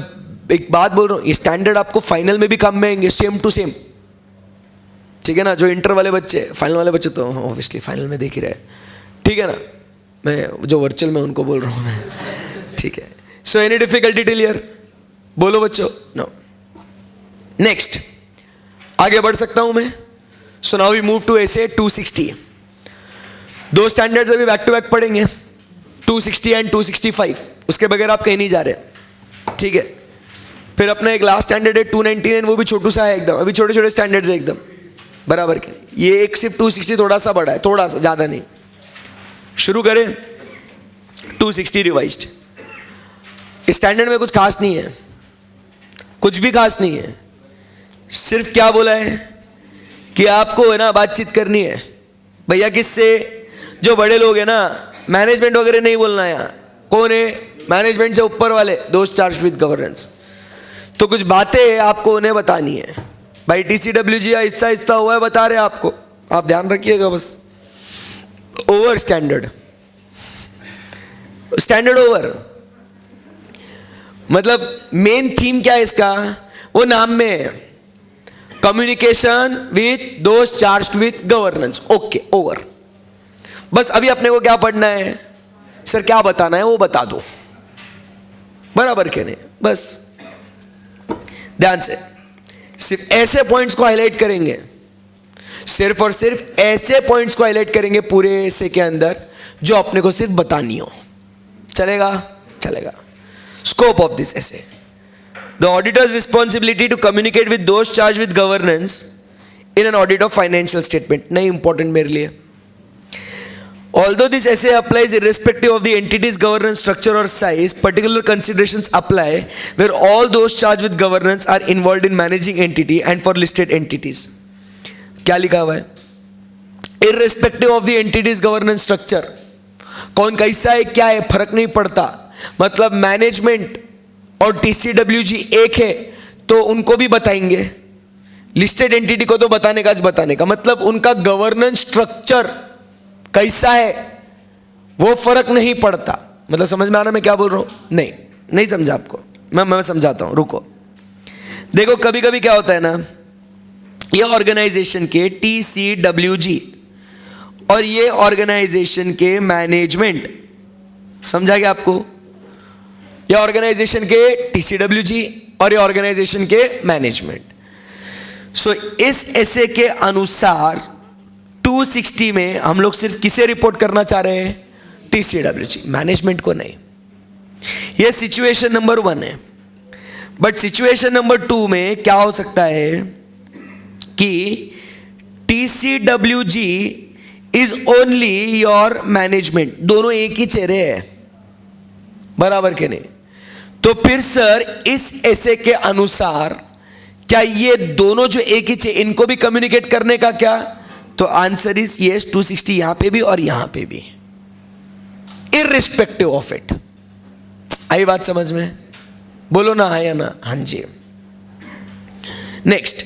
एक बात बोल रहा हूँ, ये स्टैंडर्ड आपको फाइनल में भी काम में आएंगे, सेम टू सेम। ठीक है ना? जो इंटर वाले बच्चे, फाइनल वाले बच्चे तो ऑब्वियसली फाइनल में देख ही रहे, ठीक है ना? मैं जो वर्चुअल में उनको बोल रहा हूँ मैं, ठीक है? So any difficulty till here? बोलो बच्चों, नो। नेक्स्ट, आगे बढ़ सकता हूं मैं? So now we move to SA 260। दो स्टैंडर्ड्स अभी बैक टू बैक पढ़ेंगे, 260 एंड 265। उसके बगैर आप कहीं नहीं जा रहे, ठीक है? फिर अपना एक लास्ट स्टैंडर्ड है 299, वो भी छोटू सा है एकदम। अभी छोटे छोटे स्टैंडर्ड्स है एकदम, बराबर के नहीं। ये एक सिर्फ 260 थोड़ा सा बड़ा है, थोड़ा सा, ज़्यादा नहीं। शुरू करें 260 रिवाइज्ड। इस स्टैंडर्ड में कुछ खास नहीं है, कुछ भी खास नहीं है। सिर्फ क्या बोला है कि आपको है ना बातचीत करनी है भैया, किससे? जो बड़े लोग हैं ना, मैनेजमेंट वगैरह नहीं बोलना है। यहाँ कौन है? मैनेजमेंट से ऊपर वाले, दोस्त चार्ज विद गवर्नेंस। तो कुछ बातें आपको उन्हें बतानी है भाई। TCWG हिस्सा हिस्सा हुआ है, बता रहे हैं आपको, आप ध्यान रखिएगा बस। ओवर स्टैंडर्ड, स्टैंडर्ड ओवर मतलब मेन थीम क्या है इसका? वो नाम में है, कम्युनिकेशन विथ दोस्त charged with governance. Okay, over. बस अभी अपने को क्या पढ़ना है? सर क्या बताना है वो बता दो, बराबर के नहीं? बस ध्यान से सिर्फ ऐसे पॉइंट्स को हाईलाइट करेंगे, सिर्फ और सिर्फ ऐसे पॉइंट्स को हाईलाइट करेंगे पूरे ऐसे के अंदर जो अपने को सिर्फ बतानी हो। चलेगा? चलेगा। Scope of this essay: the auditor's responsibility to communicate with those charged with governance in an audit of financial statement. नहीं, important मेरे लिए। Although this essay applies irrespective of the entity's governance structure or size, particular considerations apply where all those charged with governance are involved in managing entity and for listed entities. क्या लिखा हुआ है? Irrespective of the entity's governance structure. कौन कैसा है, क्या है, फर्क नहीं पड़ता। मतलब मैनेजमेंट और TCWG एक है तो उनको भी बताएंगे, लिस्टेड एंटिटी को तो बताने का मतलब उनका गवर्नेंस स्ट्रक्चर कैसा है वो फर्क नहीं पड़ता। मतलब समझ में आ रहा मैं क्या बोल रहा हूं? नहीं समझा आपको? मैं समझाता हूं, रुको। देखो कभी कभी क्या होता है ना, ये ऑर्गेनाइजेशन के TCWG और ये ऑर्गेनाइजेशन के मैनेजमेंट, समझा क्या आपको? ये ऑर्गेनाइजेशन के TCWG और ये ऑर्गेनाइजेशन के मैनेजमेंट। सो इस ऐसे के अनुसार 260 में हम लोग सिर्फ किसे रिपोर्ट करना चाह रहे हैं? TCWG, मैनेजमेंट को नहीं। ये सिचुएशन नंबर 1 है। बट सिचुएशन नंबर 2 में क्या हो सकता है कि TCWG is only your management, दोनों एक ही चेहरे हैं, बराबर के नहीं? तो फिर सर इस ऐसे के अनुसार क्या ये दोनों जो एक ही चेहरे, इनको भी कम्युनिकेट करने का क्या? तो आंसर इज यस, 260 यहां पे भी और यहां पे भी, इररिस्पेक्टिव ऑफ इट। आई बात समझ में? बोलो ना हाँ या ना? हाँ जी। Next,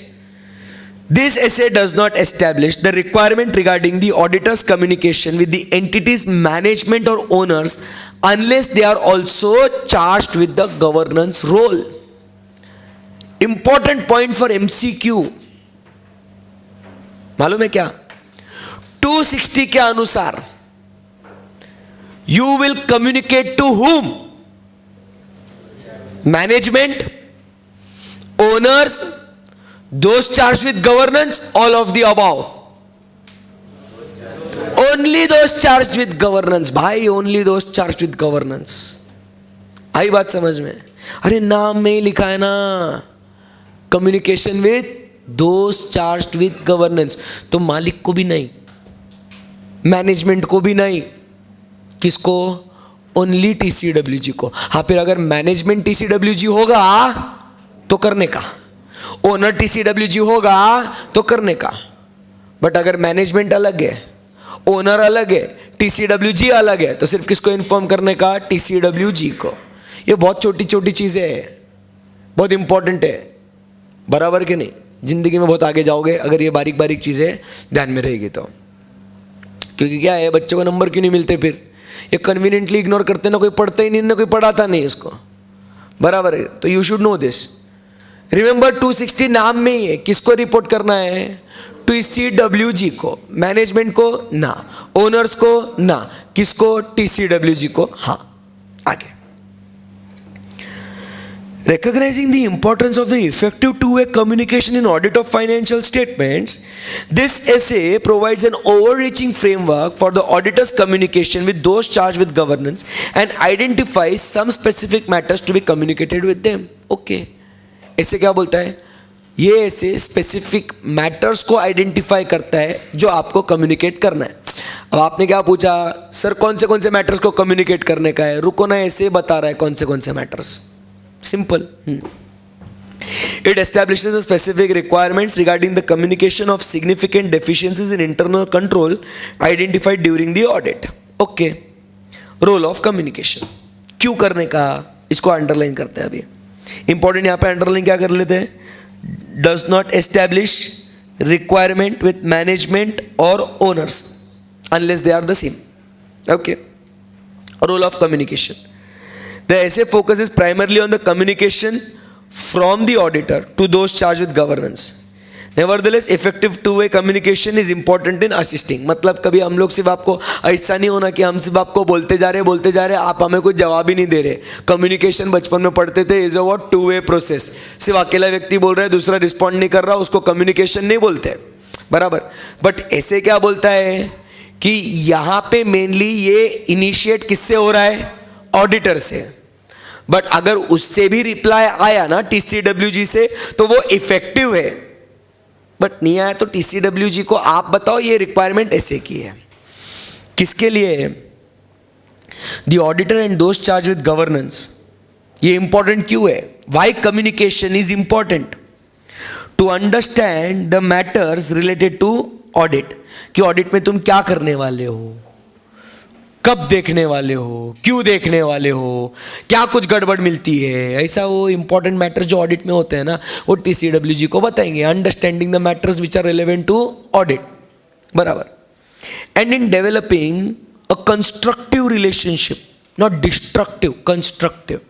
this essay does not establish the requirement regarding the auditor's communication with the entity's management or owners unless they are also charged with the governance role. Important point for MCQ, मालूम है क्या? 260 के अनुसार you will communicate to whom? Management, owners, those charged with governance, all of the above. Only those charged with governance भाई, only those charged with governance। आई बात समझ में? अरे नाम में ही लिखा है ना, कम्युनिकेशन विद दोस्त चार्ज्ड विद गवर्नेंस। तो मालिक को भी नहीं, मैनेजमेंट को भी नहीं, किसको? ओनली TCWG को। हाँ, फिर अगर मैनेजमेंट TCWG होगा तो करने का, ओनर TCWG होगा तो करने का। बट अगर मैनेजमेंट अलग है, ओनर अलग है, TCWG अलग है, तो सिर्फ किसको इन्फॉर्म करने का? TCWG को। ये बहुत छोटी छोटी चीजें हैं, बहुत इंपॉर्टेंट है, बराबर के नहीं? जिंदगी में बहुत आगे जाओगे अगर ये बारीक बारीक चीजें ध्यान में रहेगी तो। क्योंकि क्या है, बच्चों को नंबर क्यों नहीं मिलते फिर? ये कन्वीनियंटली इग्नोर करते ना, कोई पढ़ता ही नहीं ना कोई पढ़ाता नहीं इसको, बराबर है? तो you should know this. Remember 260 नाम में ही है, किसको रिपोर्ट करना है? TCWG को, मैनेजमेंट को ना, ओनर्स को ना, किसको? TCWG को। हाँ, आगे। Recognizing the importance of the effective two-way communication in audit of financial statements, this essay provides an overreaching framework for the auditor's communication with those charged with governance and identifies some specific matters to be communicated with them. Okay. ऐसे क्या बोलता है? ये ऐसे स्पेसिफिक मैटर्स को आइडेंटिफाई करता है जो आपको कम्युनिकेट करना है। अब आपने क्या पूछा, सर कौन से मैटर्स को कम्युनिकेट करने का है? रुको ना, ऐसे बता रहा है कौन से matters. Simple. It establishes the specific requirements regarding the communication of significant deficiencies in internal control identified during the audit. Okay. Role of communication. क्यों करने का? इसको अंडरलाइन करते हैं अभी। इंपॉर्टेंट यहाँ पे अंडरलाइन क्या कर लेते हैं? Does not establish requirement with management or owners unless they are the same. Okay. Role of communication. The essay focuses primarily on the communication from the auditor to those charged with governance. Nevertheless, effective two-way communication is important in assisting. मतलब कभी हम लोग सिर्फ आपको ऐसा नहीं होना कि हम सिर्फ आपको बोलते जा रहे आप हमें कोई जवाब ही नहीं दे रहे। कम्युनिकेशन बचपन में पढ़ते थे, is a what? Two-way process. सिर्फ अकेला व्यक्ति बोल रहा है, दूसरा रिस्पॉन्ड नहीं कर रहा, उसको कम्युनिकेशन नहीं बोलते, बराबर? बट ऐसे क्या बोलता है कि यहाँ पे मेनली ये इनिशिएट किससे हो रहा है? ऑडिटर से। बट अगर उससे भी रिप्लाई आया ना TCWG से, तो वो इफेक्टिव है। बट नहीं आया तो TCWG को आप बताओ ये रिक्वायरमेंट ऐसे की है, किसके लिए है? The auditor and those charged with governance. ये इंपॉर्टेंट क्यों है? Why communication is important? To understand the matters related to audit, कि ऑडिट में तुम क्या करने वाले हो, कब देखने वाले हो, क्यों देखने वाले हो, क्या कुछ गड़बड़ मिलती है, ऐसा वो इंपॉर्टेंट मैटर्स जो ऑडिट में होते हैं ना, वो TCWG को बताएंगे। Understanding the matters which are relevant to audit, बराबर? And in developing a constructive relationship, not destructive, constructive.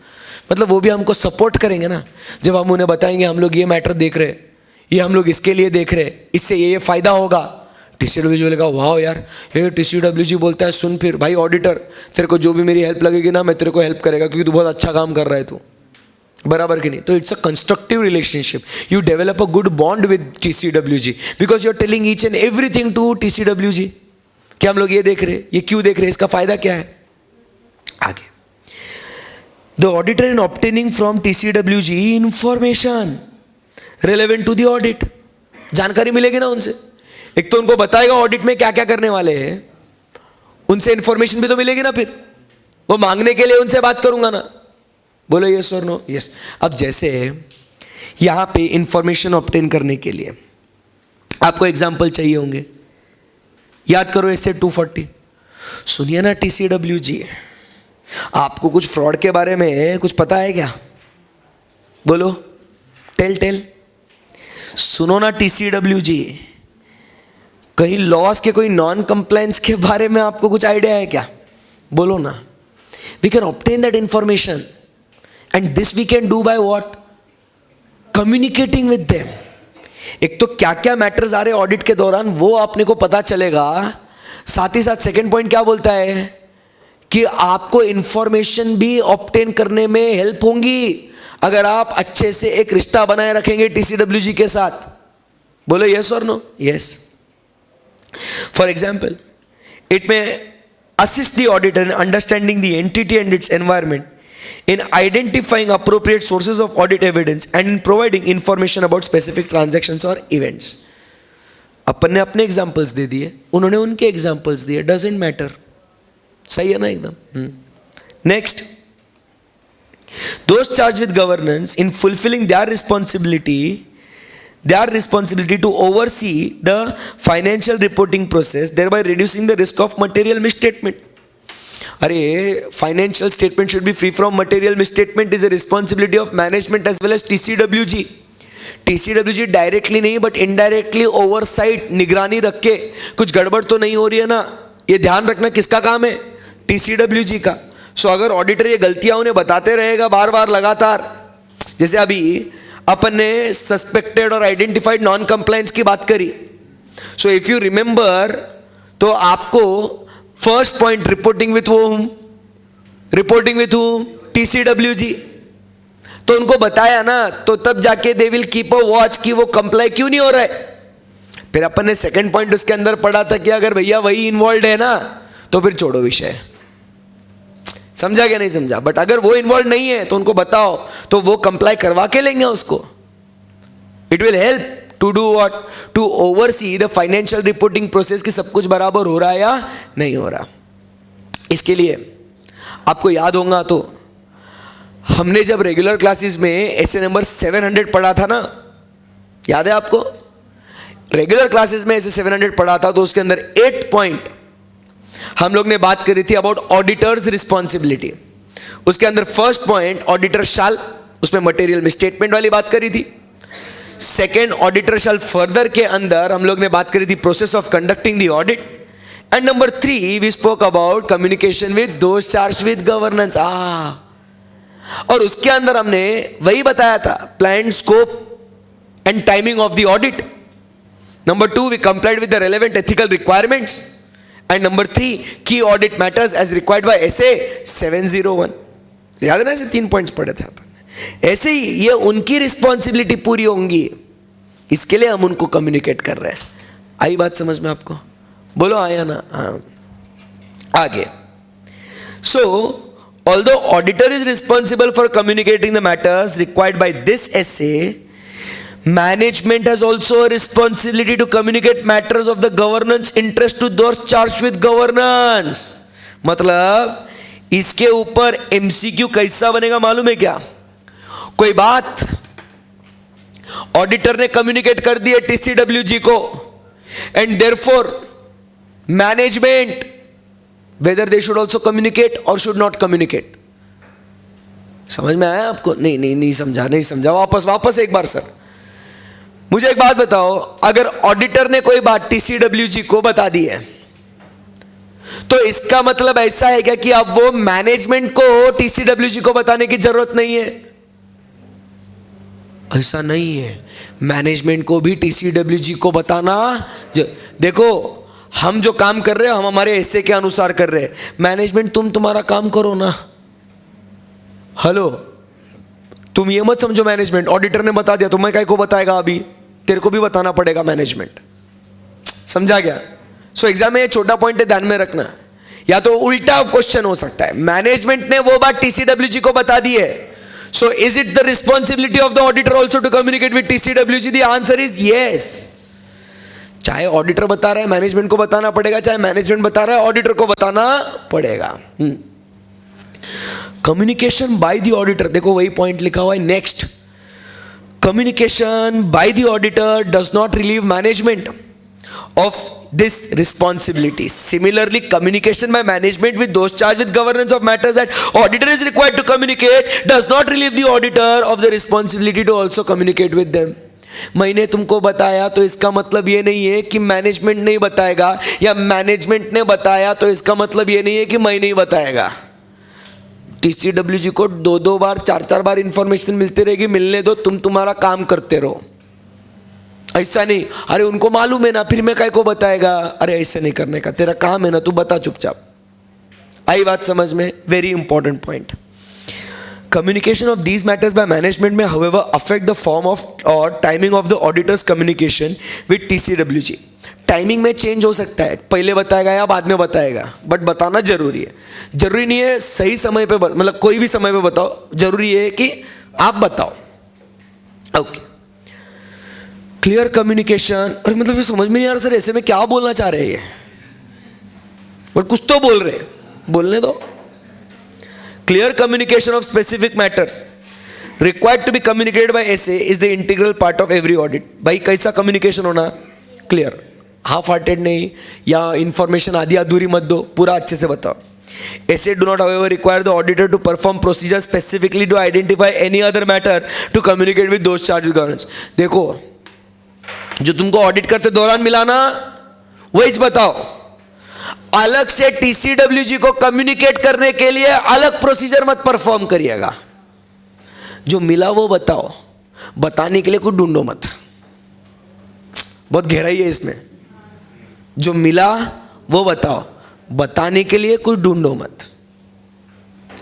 मतलब वो भी हमको सपोर्ट करेंगे ना, जब हम उन्हें बताएंगे हम लोग ये मैटर देख रहे, ये हम लोग इसके लिए देख रहे, इससे ये फायदा होगा। TCWG बोलेगा वाह यार, ये TCWG बोलता है, सुन फिर भाई ऑडिटर, तेरे को जो भी मेरी हेल्प लगेगी ना, मैं तेरे को हेल्प करेगा, क्योंकि तू बहुत अच्छा काम कर रहा है तू, बराबर कि नहीं? तो it's a constructive relationship. You develop a good bond with TCWG because you are telling each and everything to TCWG कि हम लोग ये देख रहे, ये क्यों देख रहे, इसका फायदा क्या है। आगे, the auditor in obtaining from TCWG information relevant to the audit, जानकारी मिलेगी ना उनसे। एक तो उनको बताएगा ऑडिट में क्या क्या करने वाले हैं, उनसे इंफॉर्मेशन भी तो मिलेगी ना, फिर वो मांगने के लिए उनसे बात करूंगा ना। बोलो यस और नो? यस। अब जैसे यहां पे इंफॉर्मेशन ऑब्टेन करने के लिए आपको एग्जांपल चाहिए होंगे, याद करो ऐसे 240। सुनिए ना TCWG, आपको कुछ फ्रॉड के बारे में कुछ पता है क्या? बोलो, टेल। सुनो ना TCWG, कहीं लॉस के कोई नॉन कंप्लायंस के बारे में आपको कुछ आइडिया है क्या? बोलो ना। We can obtain that information and this we can do by what? Communicating with them. एक तो क्या क्या मैटर्स आ रहे ऑडिट के दौरान वो अपने को पता चलेगा, साथ ही साथ सेकेंड पॉइंट क्या बोलता है कि आपको इंफॉर्मेशन भी ऑब्टेन करने में हेल्प होंगी अगर आप अच्छे से एक रिश्ता बनाए रखेंगे TCWG के साथ। बोलो यस और no? Yes. For example, it may assist the auditor in understanding the entity and its environment, in identifying appropriate sources of audit evidence, and in providing information about specific transactions or events. अपन ने अपने एग्जाम्पल्स दे दिए, उन्होंने उनके एग्जाम्पल्स दिए, डजेंट मैटर। सही है ना एकदम? Next, those charged with governance in fulfilling their responsibility to oversee the financial reporting process, thereby reducing the risk of material misstatement. अरे financial statement should be free from material misstatement is a responsibility of management as well as TCWG. TCWG directly नहीं बट इनडायरेक्टली ओवरसाइट, निगरानी रख के कुछ गड़बड़ तो नहीं हो रही है ना, ये ध्यान रखना किसका काम है, टीसीडब्ल्यूजी का। सो अगर ऑडिटर ये गलतियां उन्हें बताते रहेगा बार बार लगातार, जैसे अभी अपन ने सस्पेक्टेड और आइडेंटिफाइड नॉन कंप्लायंस की बात करी। सो इफ यू रिमेंबर, तो आपको first point reporting with home, reporting with home, TCWG, तो उनको बताया ना, तो तब जाके they will keep a watch कि वो कंप्लाई क्यों नहीं हो रहा है। फिर अपन ने सेकंड पॉइंट उसके अंदर पढ़ा था कि अगर भैया वही इन्वॉल्व है ना, तो फिर छोड़ो विषय। समझा क्या नहीं समझा? बट अगर वो इन्वॉल्व नहीं है तो उनको बताओ, तो वो कंप्लाई करवा के लेंगे उसको। It will help to do what, to oversee the financial reporting process कि सब कुछ बराबर हो रहा है या नहीं हो रहा। इसके लिए आपको याद होगा, तो हमने जब रेगुलर क्लासेस में ऐसे नंबर 700 पढ़ा था ना, याद है आपको? रेगुलर क्लासेस में ऐसे 700 पढ़ा था, तो उसके अंदर 8 पॉइंट हम लोग ने बात करी थी अबाउट ऑडिटर्स रिस्पॉन्सिबिलिटी। उसके अंदर फर्स्ट पॉइंट ऑडिटर शाल, उसमें मटेरियल में स्टेटमेंट वाली बात करी थी। सेकेंड ऑडिटर शाल फर्दर के अंदर हम लोग ने बात करी थी process of conducting the audit. And number 3 we spoke about communication with those charged with governance. और उसके अंदर हमने वही बताया था, plan, scope and timing of the audit. Number 2 we complied with the relevant ethical requirements. And number 3 की audit matters as required by SA 701। याद है ना, ऐसे 3 पॉइंट्स पढ़े थे अपन। ऐसे ही ये उनकी रिस्पॉन्सिबिलिटी पूरी होंगी, इसके लिए हम उनको कम्युनिकेट कर रहे हैं। आई बात समझ में आपको? बोलो आया ना? हाँ, आगे। सो although auditor is responsible for communicating the matters required by this essay, management has also a responsibility to communicate matters of the governance interest to those charged with governance। मतलब इसके ऊपर MCQ कैसा बनेगा मालूम है क्या? कोई बात ऑडिटर ने कम्युनिकेट कर दी है TCWG को, and therefore management whether they should also communicate or should not communicate। समझ में आया आपको? नहीं समझा। वापस एक बार सर, मुझे एक बात बताओ, अगर ऑडिटर ने कोई बात TCWG को बता दी है, तो इसका मतलब ऐसा है क्या कि अब वो मैनेजमेंट को TCWG को बताने की जरूरत नहीं है? ऐसा नहीं है, मैनेजमेंट को भी TCWG को बताना। देखो, हम जो काम कर रहे हैं हम हमारे ऐसे के अनुसार कर रहे हैं। मैनेजमेंट तुम तुम्हारा काम करो ना। हेलो, तुम ये मत समझो मैनेजमेंट ऑडिटर ने बता दिया तो मैं काय को बताएगा, अभी तेरे को भी बताना पड़ेगा मैनेजमेंट। समझा गया? सो एग्जाम में ये छोटा पॉइंट है, ध्यान में रखना। या तो उल्टा क्वेश्चन हो सकता है, मैनेजमेंट ने वो बात TCWG को बता दी है, so is it the responsibility of the auditor also to communicate with TCWG? The answer is yes. चाहे ऑडिटर बता रहा है मैनेजमेंट को बताना पड़ेगा, चाहे मैनेजमेंट बता रहा है ऑडिटर को बताना पड़ेगा। कम्युनिकेशन बाय द ऑडिटर, देखो वही पॉइंट लिखा हुआ है next. Communication by the auditor does not relieve management of this responsibility. Similarly, communication by management with those charged with governance of matters that auditor is required to communicate does not relieve the auditor of the responsibility to also communicate with them. मैंने तुमको बताया तो इसका मतलब ये नहीं है कि मैनेजमेंट नहीं बताएगा, या मैनेजमेंट ने बताया तो इसका मतलब ये नहीं है कि मैं नहीं बताएगा. TCWG को दो बार चार बार इंफॉर्मेशन मिलती रहेगी, मिलने दो, तुम तुम्हारा काम करते रहो. ऐसा नहीं अरे उनको मालूम है ना फिर मैं काय को बताएगा, अरे ऐसे नहीं करने का, तेरा काम है ना, तू बता चुपचाप. आई बात समझ में? Very important point. Communication of these matters by management may however affect the form of or timing of the auditor's communication with TCWG. Timing में चेंज हो सकता है, पहले बताएगा या बाद में बताएगा, बट बताना जरूरी है. जरूरी नहीं है सही समय पे मतलब कोई भी समय पे बताओ, जरूरी है कि आप बताओ. ओके. Clear communication. अरे मतलब ये समझ में नहीं आ रहा सर ऐसे में क्या बोलना चाह रहे हैं, बट कुछ तो बोल रहे हैं, बोलने दो. Clear communication of specific matters required to be communicated by SA is the integral part of every audit. भाई कैसा communication होना? Clear. हाफ हार्टेड नहीं या इंफॉर्मेशन आधी अधूरी मत दो, पूरा अच्छे से बताओ. SA do not however require the auditor to perform procedures specifically to identify any other matter to communicate with those charged with governance. देखो जो तुमको ऑडिट करते दौरान मिला ना वही बताओ. अलग से टीसीडब्ल्यूजी को कम्युनिकेट करने के लिए अलग प्रोसीजर मत परफॉर्म करिएगा। जो मिला वो बताओ, बताने के लिए कुछ ढूंढो मत। बहुत गहराई है इसमें। जो मिला वो बताओ, बताने के लिए कुछ ढूंढो मत।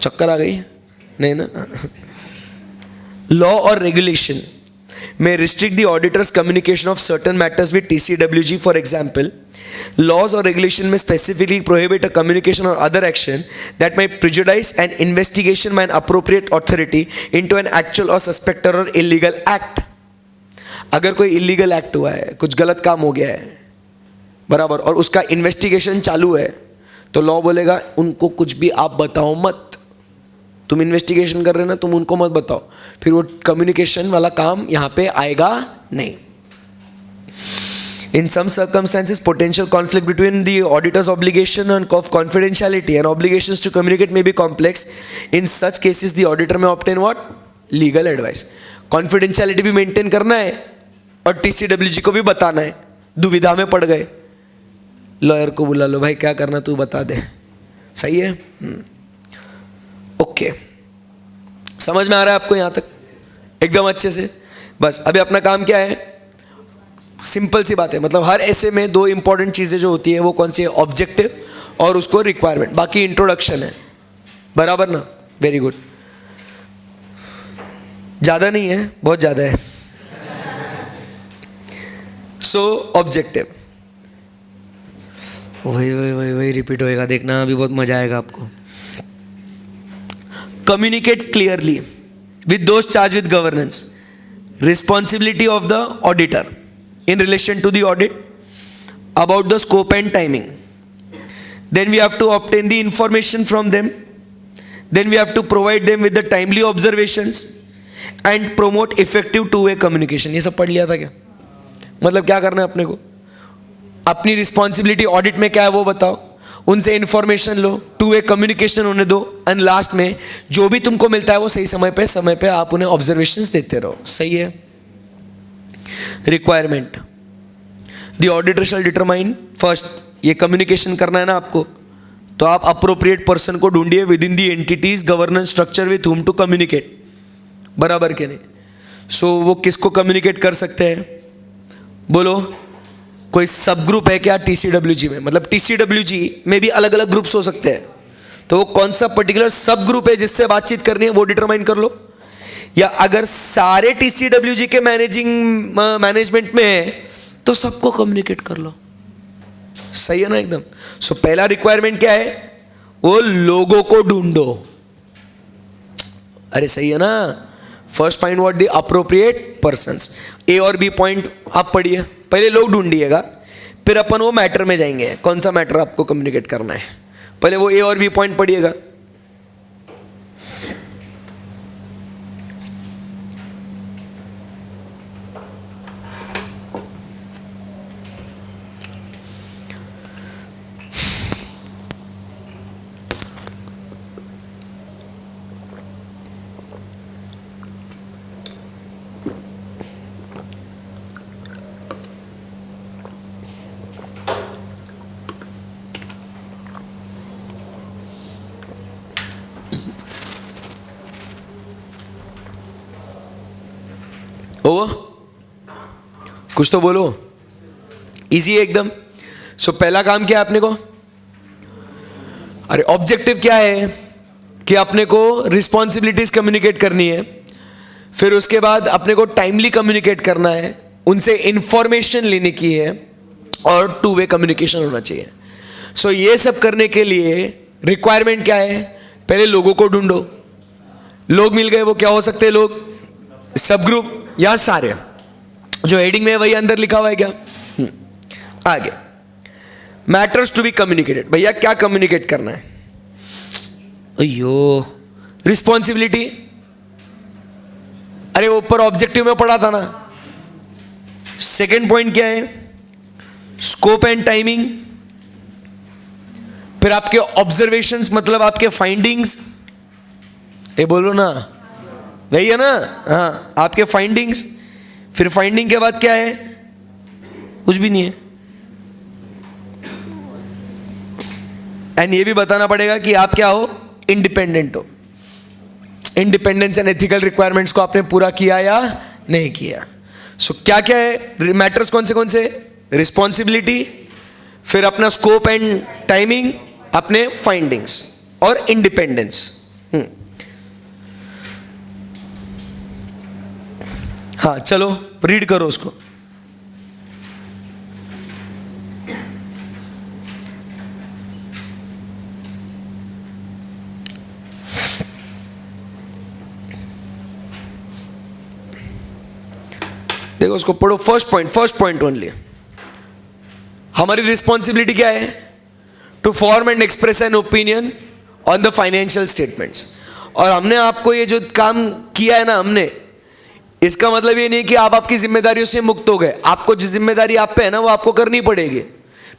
चक्कर आ गई? नहीं ना? लॉ और regulation may restrict the auditor's communication of certain matters with TCWG. For example, laws or regulation may specifically prohibit a communication or other action that may prejudice an investigation by an appropriate authority into an actual or suspected or illegal act. अगर कोई illegal act हुआ है, कुछ गलत काम हो गया है, बराबर, और उसका इन्वेस्टिगेशन चालू है, तो लॉ बोलेगा उनको कुछ भी आप बताओ मत। तुम इन्वेस्टिगेशन कर रहे हो ना, तुम उनको मत बताओ, फिर वो कम्युनिकेशन वाला काम यहां पे आएगा नहीं। In some circumstances, potential conflict between the auditor's obligation and of confidentiality and obligations to communicate may be complex. In such cases, the auditor may obtain what? Legal advice. Confidentiality भी मेंटेन करना है और TCWG को भी बताना है। दुविधा में पड़ गए, लॉयर को बुला लो, भाई क्या करना तू बता दे। सही है? ओके, समझ में आ रहा है आपको यहां तक एकदम अच्छे से? बस अभी अपना काम क्या है? सिंपल सी बात है। मतलब हर ऐसे में दो इंपॉर्टेंट चीजें जो होती है वो कौन सी है? ऑब्जेक्टिव और उसको रिक्वायरमेंट, बाकी इंट्रोडक्शन है, बराबर ना? Very good. ज्यादा नहीं है, बहुत ज्यादा है। सो ऑब्जेक्टिव वही रिपीट होएगा, देखना अभी बहुत मजा आएगा आपको। Communicate clearly with those charged with governance. Responsibility of the auditor in relation to the audit, about the scope and timing. Then we have to obtain the information from them. Then we have to provide them with the timely observations and promote effective two-way communication. ये सब पढ़ लिया था क्या? मतलब क्या करना है अपने को? अपनी रिस्पॉन्सिबिलिटी ऑडिट में क्या है वो बताओ, उनसे इंफॉर्मेशन लो, टू वे कम्युनिकेशन होने दो, एंड लास्ट में जो भी तुमको मिलता है वो सही समय पे आप उन्हें ऑब्जर्वेशंस देते रहो। सही है? Requirement, the auditor shall determine first, ये कम्युनिकेशन करना है ना आपको, तो आप अप्रोप्रिएट पर्सन को ढूंढिए within the entity's governance structure with whom to communicate, बराबर के नहीं? सो वो किसको कम्युनिकेट कर सकते हैं? बोलो, कोई सब ग्रुप है क्या टीसीडब्ल्यूजी में? मतलब टीसीडब्ल्यूजी में भी अलग अलग ग्रुप्स हो सकते हैं, तो वो कौन सा पर्टिकुलर सब ग्रुप है जिससे बातचीत करनी है वो डिटरमाइन कर लो। या अगर सारे टीसीडब्ल्यूजी के मैनेजमेंट में है तो सबको कम्युनिकेट कर लो। सही है ना एकदम? सो पहला रिक्वायरमेंट क्या है? वो लोगों को ढूंढो। अरे सही है ना? First find what the appropriate persons. A और बी पॉइंट आप पढ़िए, पहले लोग ढूंढिएगा, फिर अपन वो मैटर में जाएंगे, कौन सा मैटर आपको कम्युनिकेट करना है। पहले वो ए और बी पॉइंट पढ़िएगा। ओ कुछ तो बोलो, इजी है एकदम। सो पहला काम क्या है अपने को? अरे ऑब्जेक्टिव क्या है कि अपने को रिस्पॉन्सिबिलिटीज कम्युनिकेट करनी है, फिर उसके बाद अपने को टाइमली कम्युनिकेट करना है, उनसे इंफॉर्मेशन लेने की है, और टू वे कम्युनिकेशन होना चाहिए। सो ये सब करने के लिए रिक्वायरमेंट क्या है? पहले लोगों को ढूंढो। लोग मिल गए, वो क्या हो सकते हैं लोग? सब ग्रुप या सारे, जो हेडिंग में है वही अंदर लिखा हुआ है क्या? आगे मैटर्स टू बी कम्युनिकेटेड। भैया क्या कम्युनिकेट करना है? अयो रिस्पॉन्सिबिलिटी, अरे ऊपर ऑब्जेक्टिव में पढ़ा था ना। सेकेंड पॉइंट क्या है? Scope and timing. फिर आपके ऑब्जर्वेशंस, मतलब आपके फाइंडिंग्स, ये बोलो ना, वही है ना? हाँ, आपके फाइंडिंग्स। फिर फाइंडिंग के बाद क्या है? कुछ भी नहीं है। एंड ये भी बताना पड़ेगा कि आप क्या हो, इंडिपेंडेंट हो। इंडिपेंडेंस एंड एथिकल रिक्वायरमेंट्स को आपने पूरा किया या नहीं किया। सो क्या क्या है मैटर्स, कौन से, रिस्पॉन्सिबिलिटी, फिर अपना स्कोप एंड टाइमिंग, अपने फाइंडिंग्स और इंडिपेंडेंस। हाँ चलो रीड करो उसको। देखो उसको पढ़ो। First point only. हमारी रिस्पॉन्सिबिलिटी क्या है? To form and express an opinion on the financial statements. और हमने आपको ये जो काम किया है ना हमने, इसका मतलब ये नहीं कि आप आपकी जिम्मेदारियों से मुक्त हो गए। आपको जो जिम्मेदारी आप पे है ना वो आपको करनी पड़ेगी।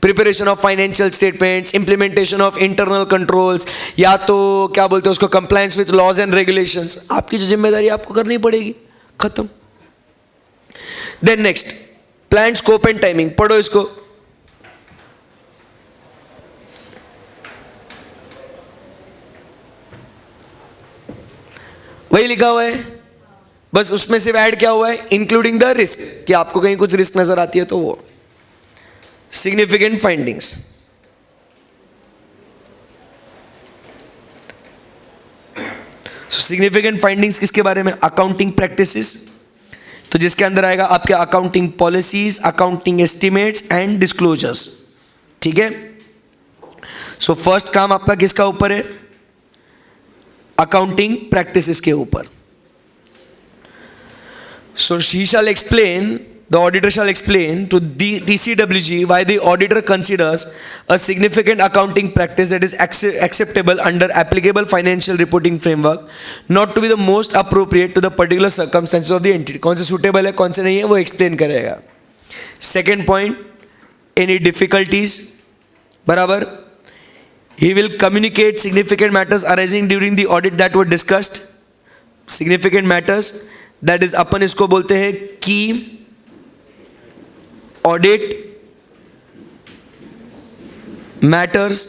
Preparation of financial statements, implementation of internal controls, या तो क्या बोलते हैं उसको, compliance with laws and regulations, आपकी जो जिम्मेदारी आपको करनी पड़ेगी, खत्म। Then next, plan, scope and timing. पढ़ो इसको। वही लिखा हुआ है, बस उसमें सिर्फ ऐड क्या हुआ है, इंक्लूडिंग द रिस्क, कि आपको कहीं कुछ रिस्क नजर आती है तो वो। सिग्निफिकेंट फाइंडिंग्स, सिग्निफिकेंट फाइंडिंग्स किसके बारे में? अकाउंटिंग प्रैक्टिसेस, तो जिसके अंदर आएगा आपके accounting policies, accounting estimates and disclosures. ठीक है। सो फर्स्ट काम आपका किसका ऊपर है? अकाउंटिंग प्रैक्टिसेस के ऊपर। So she shall explain, the auditor shall explain to the TCWG why the auditor considers a significant accounting practice that is acceptable under applicable financial reporting framework not to be the most appropriate to the particular circumstances of the entity. कौन से suitable है, कौन से नहीं है, वो explain करेगा। Second point, any difficulties, बराबर, he will communicate significant matters arising during the audit that were discussed. Significant matters, that is अपन इसको बोलते हैं की audit matters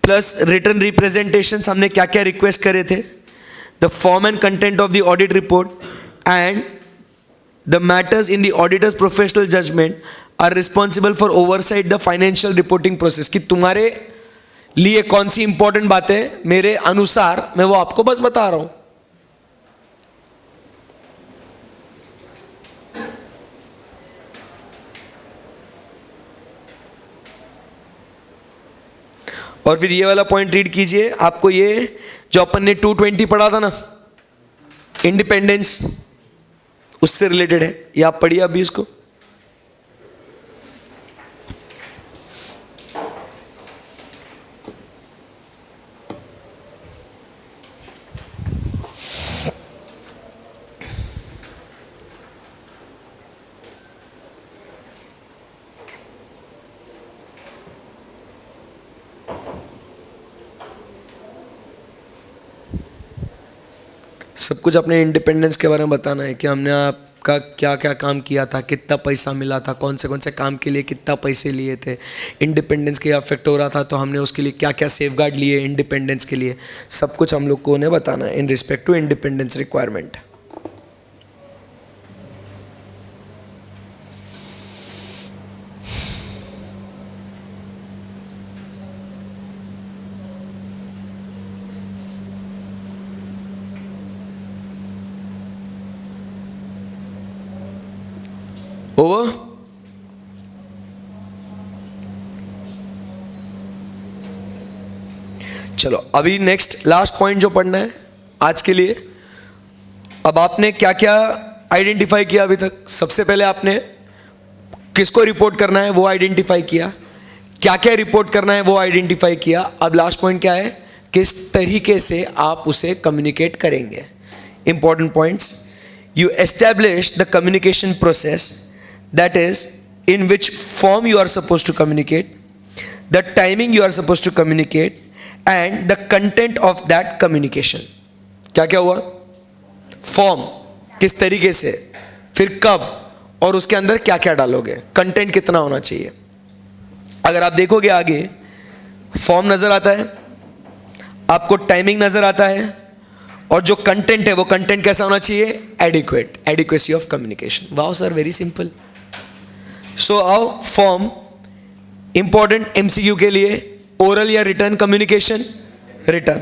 plus return representation. हमने क्या क्या रिक्वेस्ट करे थे, the form and content of the audit report and the matters in the auditor's professional judgement are responsible for oversight the financial reporting process. कि तुम्हारे लिए कौन सी इंपॉर्टेंट बातें मेरे अनुसार मैं वो आपको बस बता रहा हूं। और फिर ये वाला पॉइंट रीड कीजिए। आपको ये जो अपन ने 220 पढ़ा था ना, इंडिपेंडेंस, उससे रिलेटेड है। ये आप पढ़िए अभी इसको। सब कुछ अपने इंडिपेंडेंस के बारे में बताना है कि हमने आपका क्या क्या काम किया था, कितना पैसा मिला था, कौन से काम के लिए कितना पैसे लिए थे, इंडिपेंडेंस के अफेक्ट हो रहा था तो हमने उसके लिए क्या क्या सेफगार्ड लिए इंडिपेंडेंस के लिए, सब कुछ हम लोग को उन्हें बताना है in respect to independence requirement. Over. चलो अभी नेक्स्ट लास्ट पॉइंट जो पढ़ना है आज के लिए। अब आपने क्या क्या आइडेंटिफाई किया अभी तक? सबसे पहले आपने किसको रिपोर्ट करना है वो आइडेंटिफाई किया, क्या क्या रिपोर्ट करना है वो आइडेंटिफाई किया। अब लास्ट पॉइंट क्या है, किस तरीके से आप उसे कम्युनिकेट करेंगे। Important points, you establish the communication process, that is in which form you are supposed to communicate, the timing you are supposed to communicate and the content of that communication। क्या क्या हुआ? फॉर्म किस तरीके से, फिर कब, और उसके अंदर क्या क्या डालोगे, कंटेंट कितना होना चाहिए। अगर आप देखोगे आगे फॉर्म नज़र आता है, आपको टाइमिंग नज़र आता है, और जो कंटेंट है वो कंटेंट कैसा होना चाहिए? Adequate, adequacy of communication. Wow sir, very simple. So आओ फॉर्म इंपॉर्टेंट एमसीक्यू के लिए, ओरल या written communication? Written.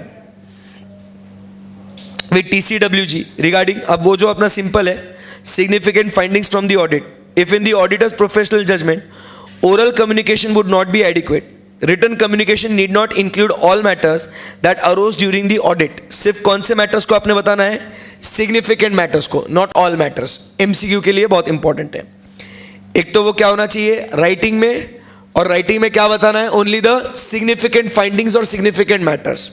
With TCWG regarding, अब वो जो अपना सिंपल है, significant findings from the audit. If in the auditor's professional judgment oral communication would not be adequate, written communication need not include all matters that arose during the audit. सिर्फ कौन से मैटर्स को आपने बताना है? सिग्निफिकेंट मैटर्स को, नॉट ऑल मैटर्स। एमसीक्यू के लिए बहुत इंपॉर्टेंट है। एक तो वो क्या होना चाहिए राइटिंग में, और राइटिंग में क्या बताना है? ओनली द सिग्निफिकेंट फाइंडिंग्स और significant matters.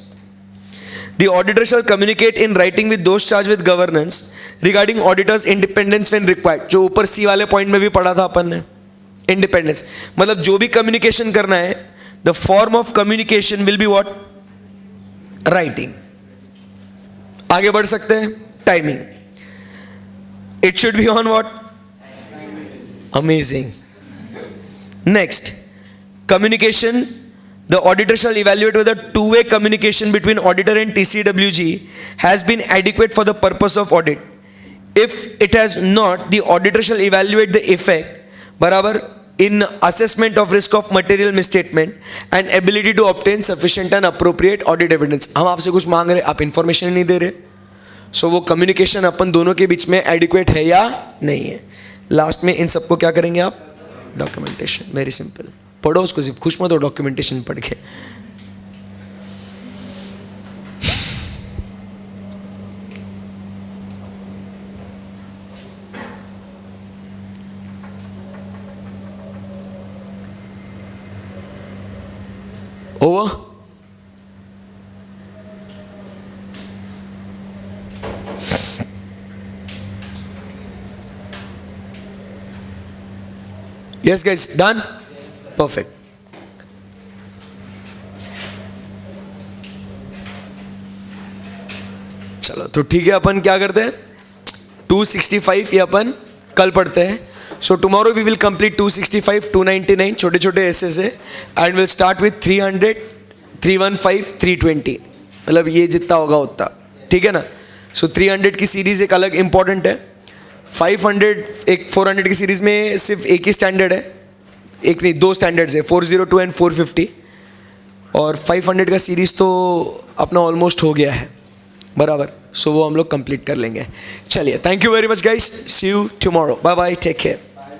The auditor shall communicate in writing with those charged with governance regarding auditors' independence when required। जो ऊपर सी वाले पॉइंट में भी पढ़ा था अपन ने, इंडिपेंडेंस मतलब जो भी कम्युनिकेशन करना है, the form of communication will be what? Writing. आगे बढ़ सकते हैं, timing, it should be on what? Amazing. Next, communication, the auditor shall evaluate whether two-way communication between auditor and TCWG has been adequate for the purpose of audit. If it has not, the auditor shall evaluate the effect बराबर in assessment of risk of material misstatement and ability to obtain sufficient and appropriate audit evidence। हम आपसे कुछ मांग रहे, आप इंफॉर्मेशन नहीं दे रहे, सो वो कम्युनिकेशन अपन दोनों के बीच में एडिक्वेट है या नहीं है। लास्ट में इन सबको क्या करेंगे आप? डॉक्यूमेंटेशन। Very simple. पढ़ो उसको, सिर्फ खुश मत हो डॉक्यूमेंटेशन पढ़ के। Over. Yes guys, done, perfect. चलो तो ठीक है, अपन क्या करते हैं? 265 ये अपन कल पढ़ते हैं। So tomorrow we will complete 265, 299 छोटे छोटे ऐसे से, एंड विल स्टार्ट विथ 300, 315, 320, मतलब ये जितना होगा उतना, ठीक है ना। सो 300 की सीरीज एक अलग इंपॉर्टेंट है, 500 एक 400 की सीरीज में सिर्फ एक ही स्टैंडर्ड है, एक नहीं दो स्टैंडर्ड्स है, 402 एंड 450, और 500 का सीरीज़ तो अपना ऑलमोस्ट हो गया है बराबर। सो वो हम लोग कंप्लीट कर लेंगे। चलिए, thank you very much guys, see you tomorrow, bye bye, take care.